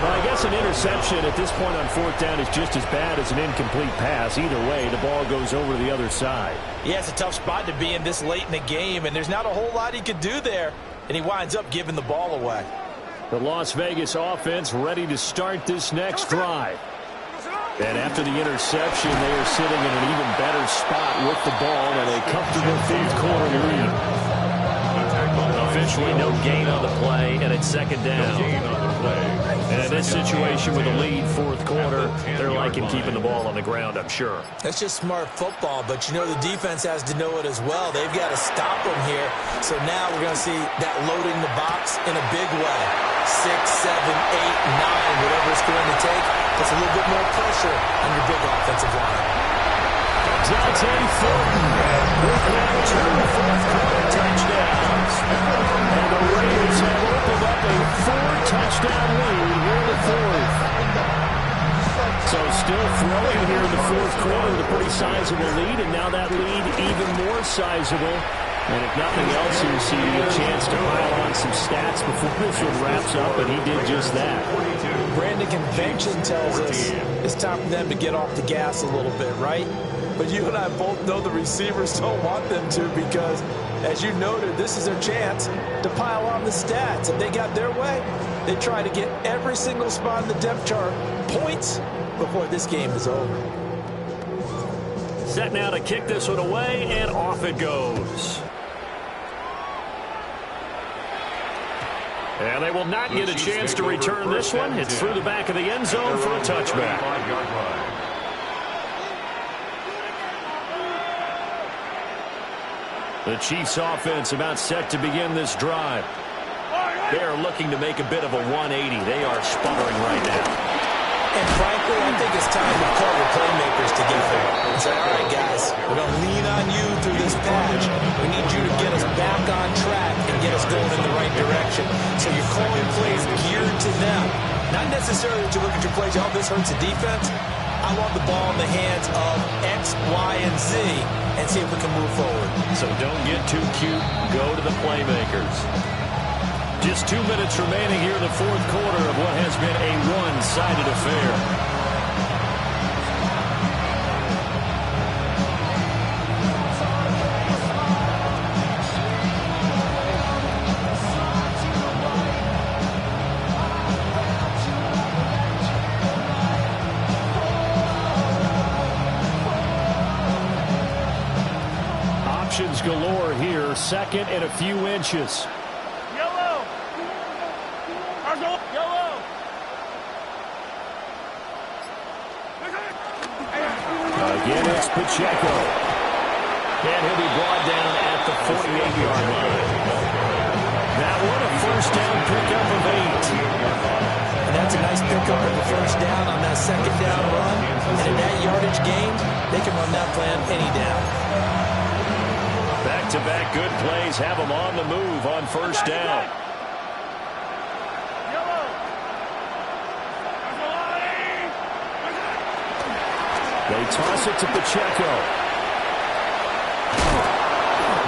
Well, I guess an interception at this point on 4th down is just as bad as an incomplete pass. Either way, the ball goes over to the other side. Yeah, it's a tough spot to be in this late in the game, and there's not a whole lot he could do there. And he winds up giving the ball away. The Las Vegas offense ready to start this next drive. And after the interception, they are sitting in an even better spot with the ball and a comfortable 4th quarter lead. Officially no gain on the play, and it's 2nd down. And in this situation with a lead 4th quarter, they're liking keeping the ball on the ground, I'm sure. That's just smart football, but you know the defense has to know it as well. They've got to stop them here. So now we're going to see that loading the box in a big way. 6, 7, 8, 9, whatever it's going to take. Puts a little bit more pressure on your big offensive line. Dante Thornton with now 2 4th-quarter touchdowns. And the Raiders have opened up a 4-touchdown lead here in the 4th. So still throwing here in the 4th quarter with a pretty sizable lead, and now that lead even more sizable. And if nothing else, you see a chance to pile on some stats before this one wraps up, and he did just that. Brandon, convention tells us it's time for them to get off the gas a little bit, right? But you and I both know the receivers don't want them to because, as you noted, this is their chance to pile on the stats. If they got their way, they try to get every single spot in the depth chart points before this game is over. Set now to kick this one away, and off it goes. And they will not get a chance to return this one. It's through the back of the end zone for a touchback. The Chiefs offense about set to begin this drive. They are looking to make a bit of a 180. They are sputtering right now. And frankly, I think it's time to call the playmakers together and say, all right, guys, we're going to lean on you through this patch. We need you to get us back on track and get us going in the right direction. So you're calling plays geared to them. Not necessarily that you look at your plays, oh, this hurts the defense. I want the ball in the hands of X, Y, and Z and see if we can move forward. So don't get too cute. Go to the playmakers. Just 2 minutes remaining here in the fourth quarter of what has been a one-sided affair. Options galore here. Second and a few inches. Yellow. Yellow. Again, it's Pacheco. And he'll be brought down at the 48-yard line. That one, a first down pickup of 8. And that's a nice pickup of a first down on that second down run. And in that yardage gain, they can run that plan any down. Back-to-back good plays have them on the move on first down. They toss it to Pacheco.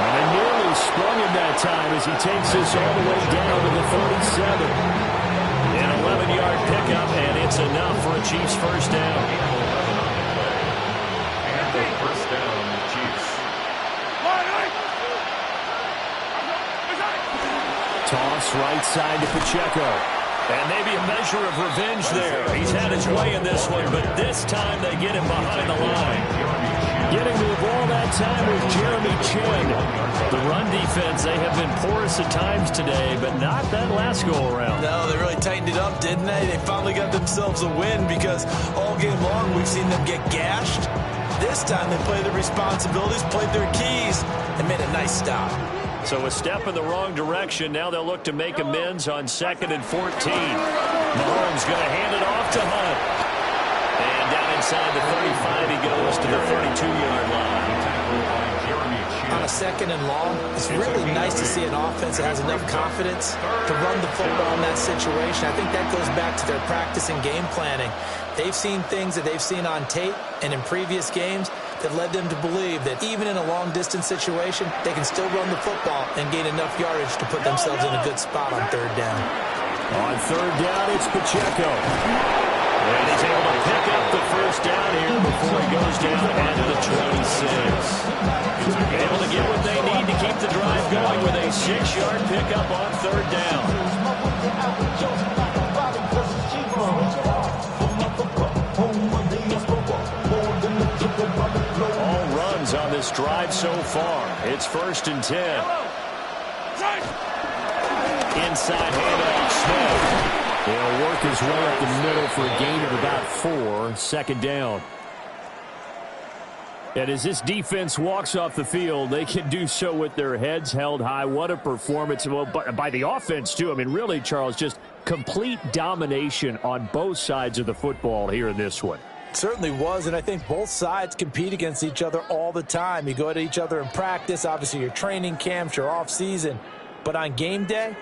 And they nearly sprung him that time as he takes this all the way down to the 37. An 11-yard pickup, and it's enough for a Chiefs first down. And the first down, Chiefs. Toss right side to Pacheco. And maybe a measure of revenge there. He's had his way in this one, but this time they get him behind the line. Getting to the ball that time was Jeremy Chin. The run defense, they have been porous at times today, but not that last go-around. No, they really tightened it up, didn't they? They finally got themselves a win because all game long we've seen them get gashed. This time they played their responsibilities, played their keys, and made a nice stop. So a step in the wrong direction. Now they'll look to make amends on 2nd and 14. Mahomes going to hand it off to Hunt. And down inside the 35, he goes to the 32-yard line. On a 2nd and long, it's really nice to see an offense that has enough confidence to run the football in that situation. I think that goes back to their practice and game planning. They've seen things that they've seen on tape and in previous games that led them to believe that even in a long-distance situation, they can still run the football and gain enough yardage to put themselves in a good spot on 3rd down. On 3rd down, it's Pacheco. And he's able to pick up the first down here before he goes down at the 26. Able to get what they need to keep the drive going with a 6-yard pickup on 3rd down. All runs on this drive so far. It's 1st and 10. Inside handoff, Smith. He'll work his way up the middle for a gain of about 4. 2nd down. And as this defense walks off the field, they can do so with their heads held high. What a performance by the offense, too. I mean, really, Charles, just complete domination on both sides of the football here in this one. Certainly was, and I think both sides compete against each other all the time. You go at each other in practice, obviously your training camps, your off-season. But on game day,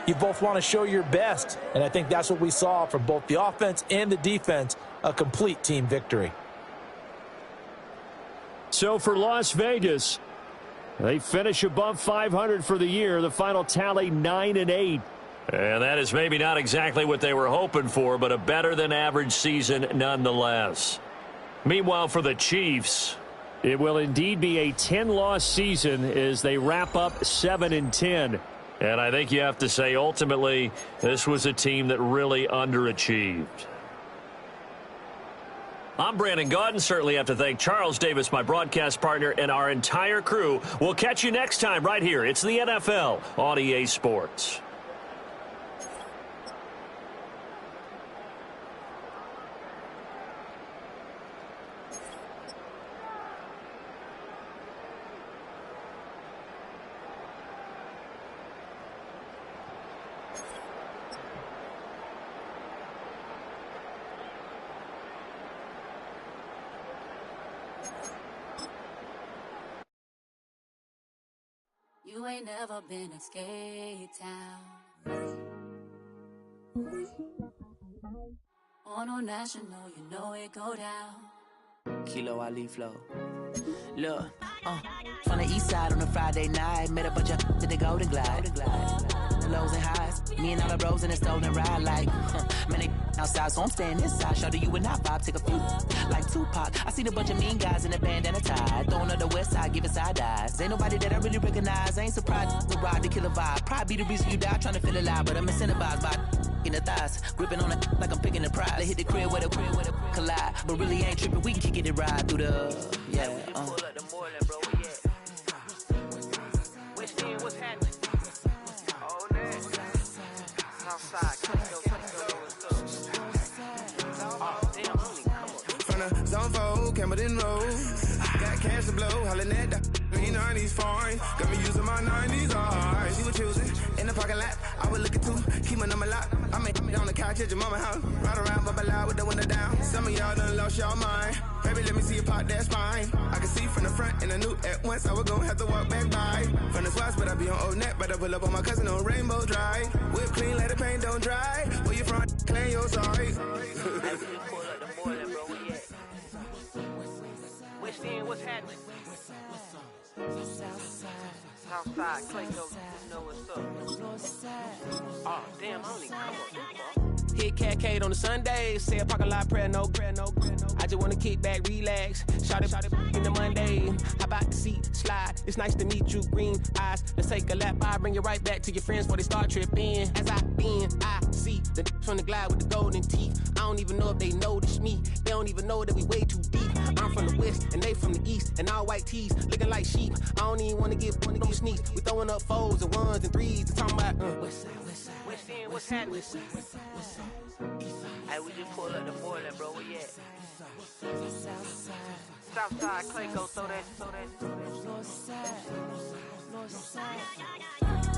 you both want to show your best. And I think that's what we saw from both the offense and the defense, a complete team victory. So for Las Vegas, they finish above 500 for the year. The final tally 9-8. And that is maybe not exactly what they were hoping for, but a better-than-average season nonetheless. Meanwhile, for the Chiefs, it will indeed be a 10-loss season as they wrap up 7-10. And I think you have to say, ultimately, this was a team that really underachieved. I'm Brandon Gaudin. Certainly have to thank Charles Davis, my broadcast partner, and our entire crew. We'll catch you next time right here. It's the NFL on EA Sports. You ain't never been in Skate Town. On national, you know it go down. Kilo Ali Flow. Look, from the east side on a Friday night, met a bunch of to the Golden Glide. Lows and highs, me and all the bros in a stolen ride. Like, man, they outside, so I'm staying inside. Show you and I vibe, take a few. Like Tupac, I seen a bunch of mean guys in a bandana tie. Throwing up the west side, giving side eyes. Ain't nobody that I really recognize. I ain't surprised to ride the killer vibe. Probably be the reason you die, trying to feel alive. But I'm incentivized by in the thighs, gripping on it like I'm picking the prize. They hit the crib with a collide, but really ain't tripping. We can kick it and ride through the Pull up the morning, bro. We at West End, what's happening? Oh, man. Southside, From the zone 4, Campbellton Road. Got cash to blow, hollering at the green 90s foreign. Got me using my 90s, alright. She was choosing in the parking lot. I was looking too, keep my number locked. I made on the couch at your mama house. Ride around, bubble loud with the window down. Some of y'all done lost y'all mind. Baby, let me see you pop that spine. I can see from the front and I knew at once I was gonna have to walk back by. From the spots, but I be on Old Net. But I pull up on my cousin on Rainbow Drive. Whip clean, let the paint don't dry. Where you from? Claim your sorry. pull up the morning, bro. We at West End, what's happening? Southside, Clayco, you know what's up. Oh, damn, I don't even come up. Hit Catcade on the Sundays, say a parking lot prayer, no. I just wanna kick back, relax, shout it in the Monday. How about the seat, slide, it's nice to meet you, green eyes. Let's take a lap, I bring you right back to your friends before they start tripping. As I see the from the glide with the golden teeth. I don't even know if they notice me, they don't even know that we way too deep. I'm from the west, and they from the east, and all white tees, looking like sheep. I don't even wanna get one of them sneaks. We throwing up fours and ones and threes, and talking about West End, what's happening? Hey, we just pull up the morning, bro. We at Southside, Clayco, throw that.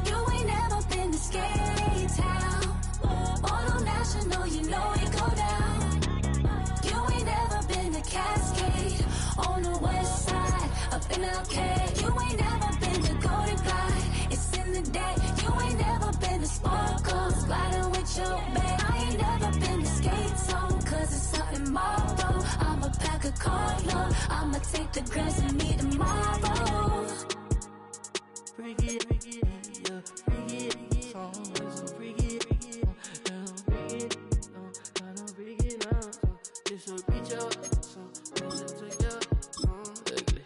You ain't never been to Skate Town. On national, you know it go down. You ain't never been to Cascade. On the west side, up in LK. You ain't never been to Golden Glide. It's in the day. You ain't never been to Sparkles. Gliding with your babe. I ain't never been to Skate Zone. Cause it's something tomorrow. I'ma pack a car, I'ma take the girls and meet tomorrow. Bring it, yeah, bring it, song, so bring it, bring it, this will reach up, so listen to you, ugly.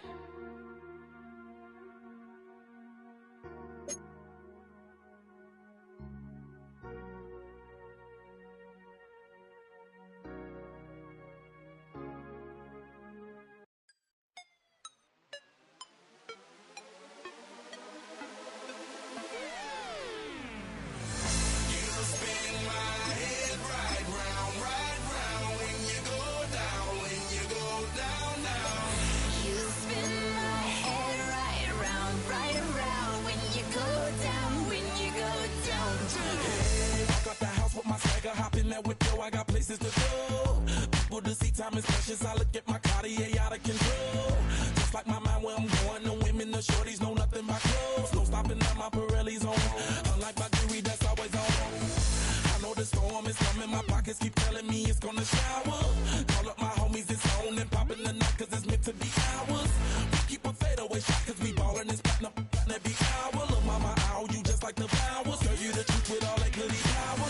Hop in that whip, yo, I got places to go. People to see, time is precious. I look at my Cartier out of control. Just like my mind where I'm going, the women, the shorties know nothing but clothes. No stopping at my Pirelli's on. Unlike my jewelry, that's always on. I know the storm is coming, my pockets keep telling me it's gonna shower. Call up my homies, it's on and popping the night, cause it's meant to be ours. We keep a fadeaway shot, cause we ballin' and spotting up every hour. Look, mama, ow, you just like the flowers. Girl, you the truth with all that goody power.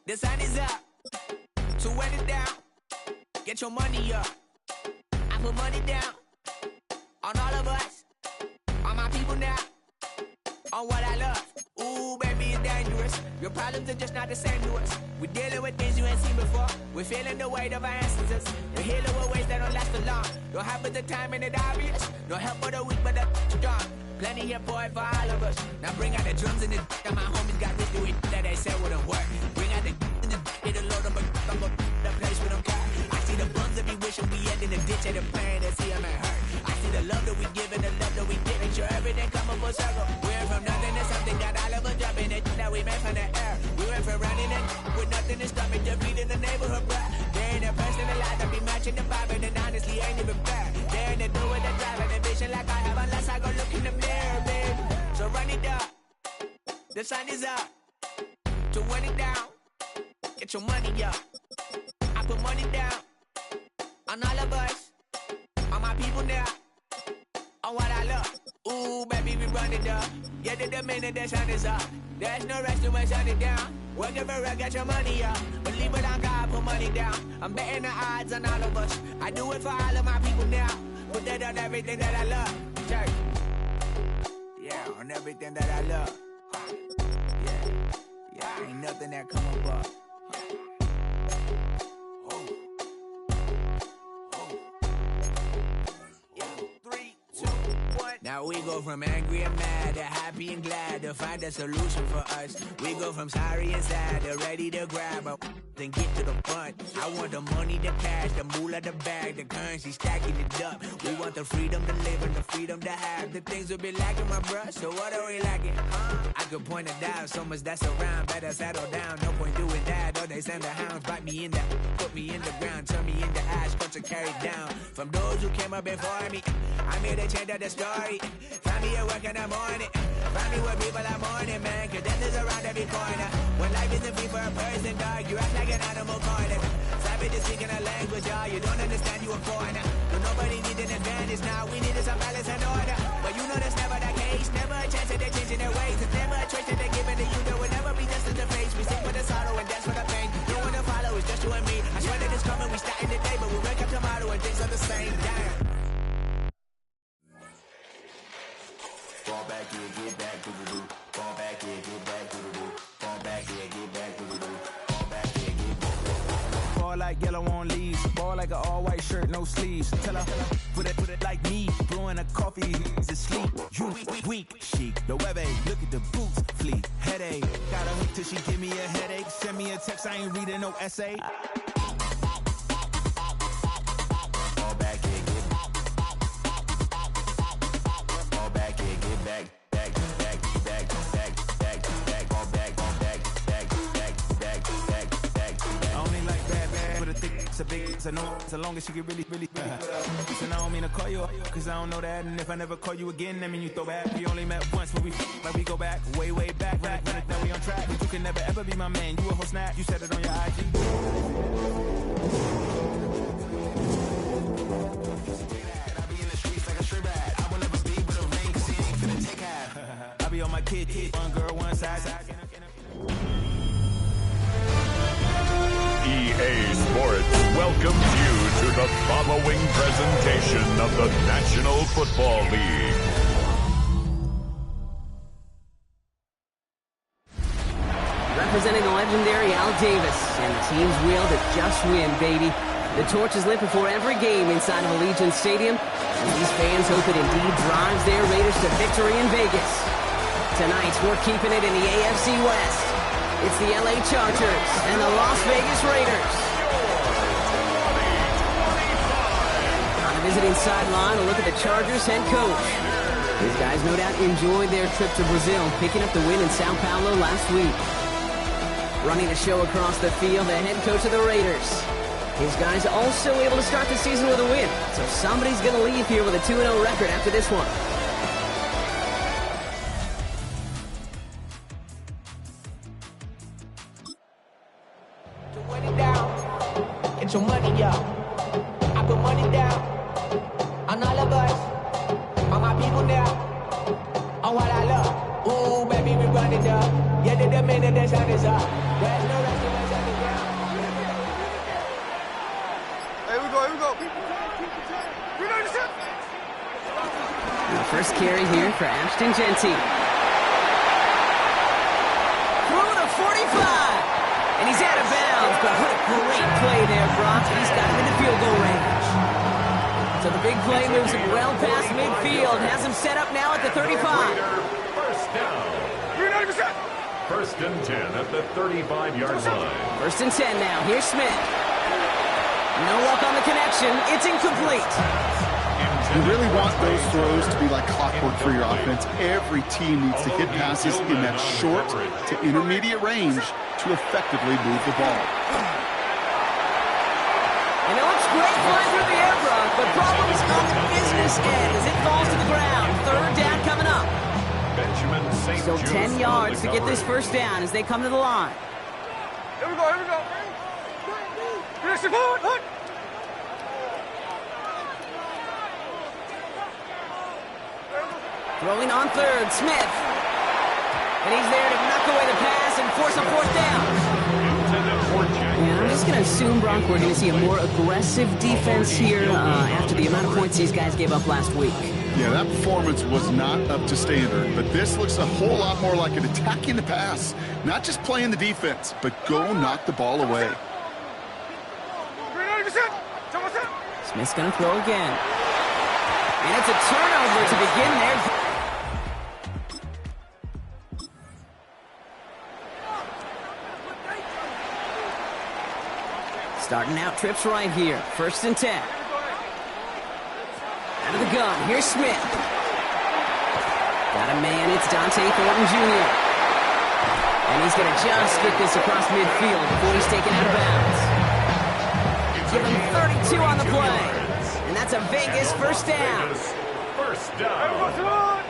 The sun is up, so wet it down. Get your money up. I put money down. On all of us, on my people now, on what I love. Ooh, baby, it's dangerous. Your problems are just not the same to us. We're dealing with things you ain't seen before. We're feeling the weight of our ancestors. We're healing with ways that don't last so long. Don't have the time and it's obvious. No help for the weak, but the strong. Plenty here for it for all of us. Now bring out the drums and the that my homies got rich doing that they said wouldn't work. Bring out the and the it'll load them, but I'm gonna the place with them car. I see the bums that be wishing we end in the ditch and the pain that see them and hurt. I see the love that we give and the love that we get. Make sure everything come up full circle. We're from nothing to something, got all of us jumping it that we made from the air. We went from running it with nothing to stop it, just feeding the neighborhood, bruh. There ain't a person alive that be matching the vibe, and honestly ain't even fair. There ain't a do with the drive and the vision like I have unless I go look in the mirror, baby. So run it up, the sun is up. To run it down, get your money up. I put money down on all of us, on my people now, on what I love. Ooh, baby, we run it up. Yeah, the minute the sun is up. There's no rest to when shut it down. Working for it, get your money up. Believe it on God, put money down. I'm betting the odds on all of us. I do it for all of my people now. Put that on everything that I love. Church. Yeah, on everything that I love. Yeah, ain't nothing that come above. Now we go from angry and mad to happy and glad to find a solution for us. We go from sorry and sad to ready to grab up then get to the front. I want the money, the cash, the moolah, the bag, the currency, stacking it up. We want the freedom to live and the freedom to have. The things will be lacking, my bruh, so what are we lacking? I could point it out, so much that's around. Better settle down, no point doing that. Or they send the hounds, bite me in the, put me in the ground, turn me into ash, cut to carry down. From those who came up before me, I'm here to change up the story. Find me at work in the morning, find me where people are mourning, man, cause death is around every corner. When life isn't free for a person, dog, you act like an animal corner. Savage is speaking a language, y'all, you don't understand, you a foreigner. But nobody needs an advantage now, we need some balance and order. But you know that's never the case, never a chance that they're changing their ways. It's never a choice that they're giving to you, there will never be justice to face. We sing for the sorrow and dance for the pain. No one to follow, it's just you and me. I swear that it's coming, we starting today, but we wake up tomorrow and things are the same. Damn. Fall back here, get back, doo-doo-doo. Fall back here, get back, doo-doo-doo. Fall back here, get back, doo-doo-doo. Fall back here, get back. Ball like yellow on leaves. Ball like an all-white shirt, no sleeves. Tell her, put it like me. Blowing a coffee, he's asleep. You weak, chic. The web look at the boots, fleet. Headache. Got a hook till she give me a headache. Send me a text, I ain't reading no essay. Fall back here, get back. Fall back here, get back. Back, back, back, back, back, back. Fall back, back, back, back, back, back, back. I only like bad, but a thick, it's a big, it's a no, so long as she get really. Listen, I don't mean to call you up, cause I don't know that. And if I never call you again, that mean you throw back. We only met once when we like we go back, way back. Now we on track, but you can never ever be my man. You a whole snap, you said it on your IG. I be in the streets like a straight rat. I will never speak with a ring, cause he ain't finna take half. I be on my kid, one girl, one side. EA Sports welcomes you to the following presentation of the National Football League. Representing the legendary Al Davis and the team's will to just win, baby. The torch is lit before every game inside of Allegiant Stadium, and these fans hope it indeed drives their Raiders to victory in Vegas. Tonight, we're keeping it in the AFC West. It's the LA Chargers and the Las Vegas Raiders. On a visiting sideline, a look at the Chargers head coach. These guys no doubt enjoyed their trip to Brazil, picking up the win in Sao Paulo last week. Running the show across the field, the head coach of the Raiders. His guys also able to start the season with a win, so somebody's going to leave here with a 2-0 record after this one. Get your money up. I put money down on all of us, on my people now, on what I love. Ooh, baby, we run it up. Yeah, the minute the sun is up. There's no rest to when shut it down. Here we go. We know the shit. carry here for Ashton Jeanty. Through the 45. And he's out of bounds, but what a great play there, Brock. He's got him in the field goal range. So the big play moves him well past midfield. Has him set up now at the 35. First down. 1st and 10 at the 35-yard line. 1st and 10 now. Here's Smith. No luck on the connection. It's incomplete. You really want those throws to be like clockwork for your offense. Every team needs to hit passes in that short to intermediate range to effectively move the ball. And it looks great flying through the air, Brock, but problems on the business end as it falls to the ground. 3rd down coming up. Still 10 yards to get this 1st down as they come to the line. Here we go, here we go. Here's the forward, look. Throwing on 3rd, Smith. And he's there to knock away the pass and force a 4th down. Yeah, I'm just going to assume, Brock, we're going to see a more aggressive defense here after the amount of points these guys gave up last week. Yeah, that performance was not up to standard, but this looks a whole lot more like an attacking the pass. Not just playing the defense, but go knock the ball away. Smith's going to throw again. And it's a turnover to begin there. Starting out trips right here. 1st and 10. Out of the gun. Here's Smith. Got a man. It's Dante Thornton Jr. And he's going to just get this across midfield before he's taken out of bounds. Give him 32 on the play. And that's a Vegas 1st down. 1st down.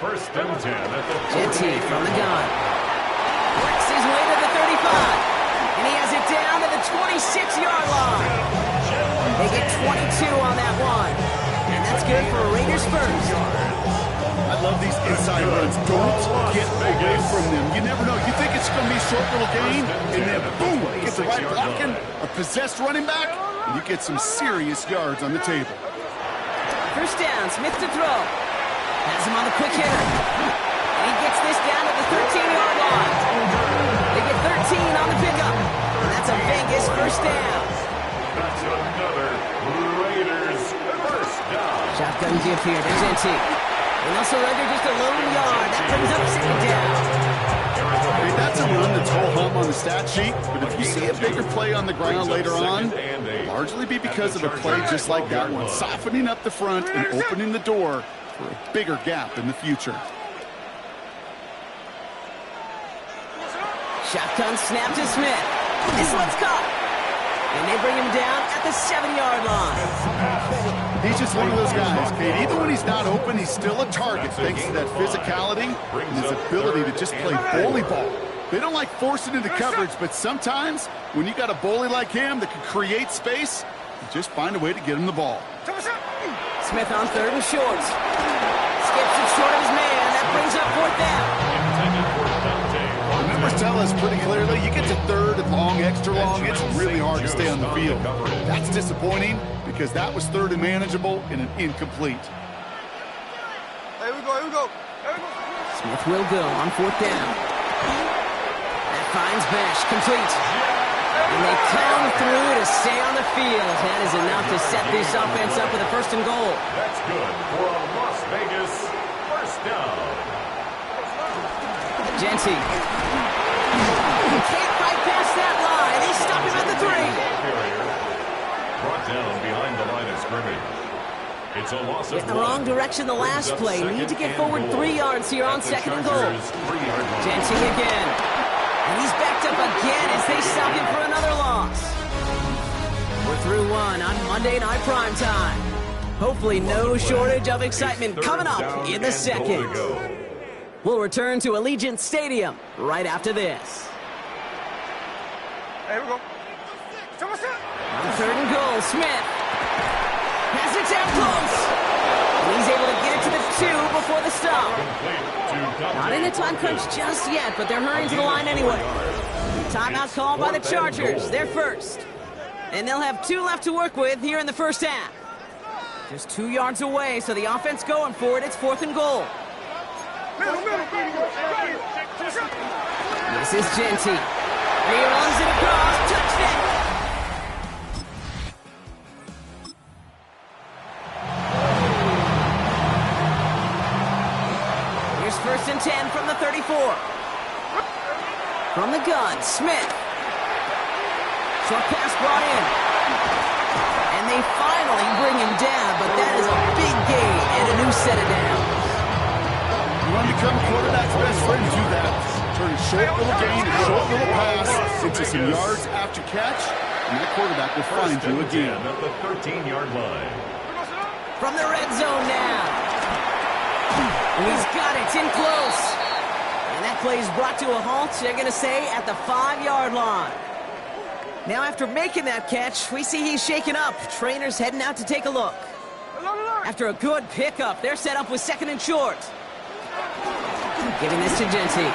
1st and 10 at the Jeanty from the gun. Works his way to the 35. And he has it down to the 26-yard line. They get 22 on that one. And that's good for a Raiders 1st. I love these inside runs. Don't get away from them. You never know. You think it's going to be a short little gain, and then boom, get the right blocking, a possessed running back, and you get some serious yards on the table. 1st down, Smith to throw. Has him on the quick hitter. And he gets this down to the 13-yard line. They get 13 on the pickup. And that's a Vegas 1st down. That's another Raiders 1st down. Shotgun give here. There's Jeanty. And they'll surrender just a lone yard. That brings up 2nd down. I mean, that's a run that's whole hum on the stat sheet, but if you see a bigger play on the ground later on, it'll largely be because of a play just like that one, softening up the front and opening the door for a bigger gap in the future. Shotgun snap to Smith. This one's caught. And they bring him down at the 7-yard line. He's just one of those guys, Kate. Even when he's not open, he's still a target thanks to that physicality and his ability to just play bully ball. They don't like forcing into coverage, but sometimes when you got a bully like him that can create space, you just find a way to get him the ball. Smith on 3rd and short. Skips it short of his man. That brings up 4th down. The numbers tell us pretty clearly, you get to 3rd and long, extra long, it's really hard to stay on the field. That's disappointing because that was 3rd and manageable and an incomplete. Here we go, here we go. Smith will go on 4th down. That finds Bash, complete. And they come through to stay on the field. That is enough to set this offense up with a 1st and goal. That's good for a Las Vegas 1st down. Jeanty. Can't fight past that line. They stop him at the 3. Brought down behind the line of scrimmage. It's a loss of in the wrong direction the last play. Need to get forward 3 yards here on 2nd and goal. Jeanty again. And he's backed up again as they stop him for another loss. We're through one on Monday Night Primetime. Hopefully no shortage of excitement coming up in the 2nd. We'll return to Allegiant Stadium right after this. Here we go. On 3rd and goal, Smith has it down close. And he's able to get it to the 2 before the stop. Not in a time crunch just yet, but they're hurrying to the line anyway. Timeout called by the Chargers. They're first. And they'll have 2 left to work with here in the 1st half. Just 2 yards away, so the offense going for it. It's 4th and goal. This is Genty. He runs it across. Touchdown! Here's 1st and 10 from the 34. From the gun, Smith. Short pass brought in. And they finally bring him down, but that is a big gain and a new set of downs. You want to become a quarterback's best friend, do that. Turn a short little gain, a short little pass into some yards after catch, and that quarterback will find you again. At the 13-yard line. From the red zone now. And he's got it. It's in close. And that play is brought to a halt, they're going to say, at the 5-yard line. Now, after making that catch, we see he's shaken up. Trainer's heading out to take a look. After a good pickup, they're set up with 2nd and short. Giving this to Genty.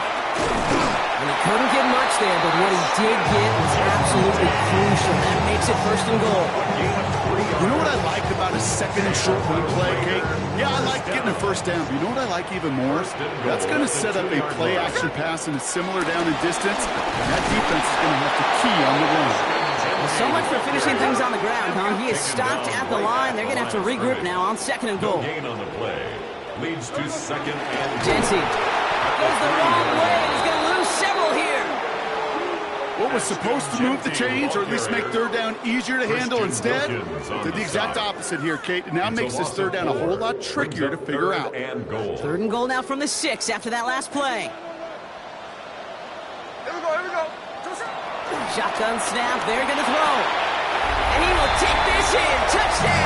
And he couldn't get much there, but what he did get was absolutely crucial. That makes it 1st and goal. You know what I like about a 2nd and short run play, Kate? Yeah, I like getting a 1st down, but you know what I like even more? That's going to set up a play-action pass in a similar down and distance, and that defense is going to have to key on the run. Well, so much for finishing things on the ground, huh? He is stopped at the line. They're going to have to regroup now on 2nd and goal. Gain on the play. Leads to 2nd and Genty goes the wrong way. He's going to lose several here. What was supposed to move the chains, or at least make 3rd down easier to handle instead, did the exact opposite here, Kate. It now makes this 3rd down a whole lot trickier to figure out. 3rd and goal now from the 6 after that last play. Here we go. Shotgun snap. They're going to throw. And he will take this in. Touchdown!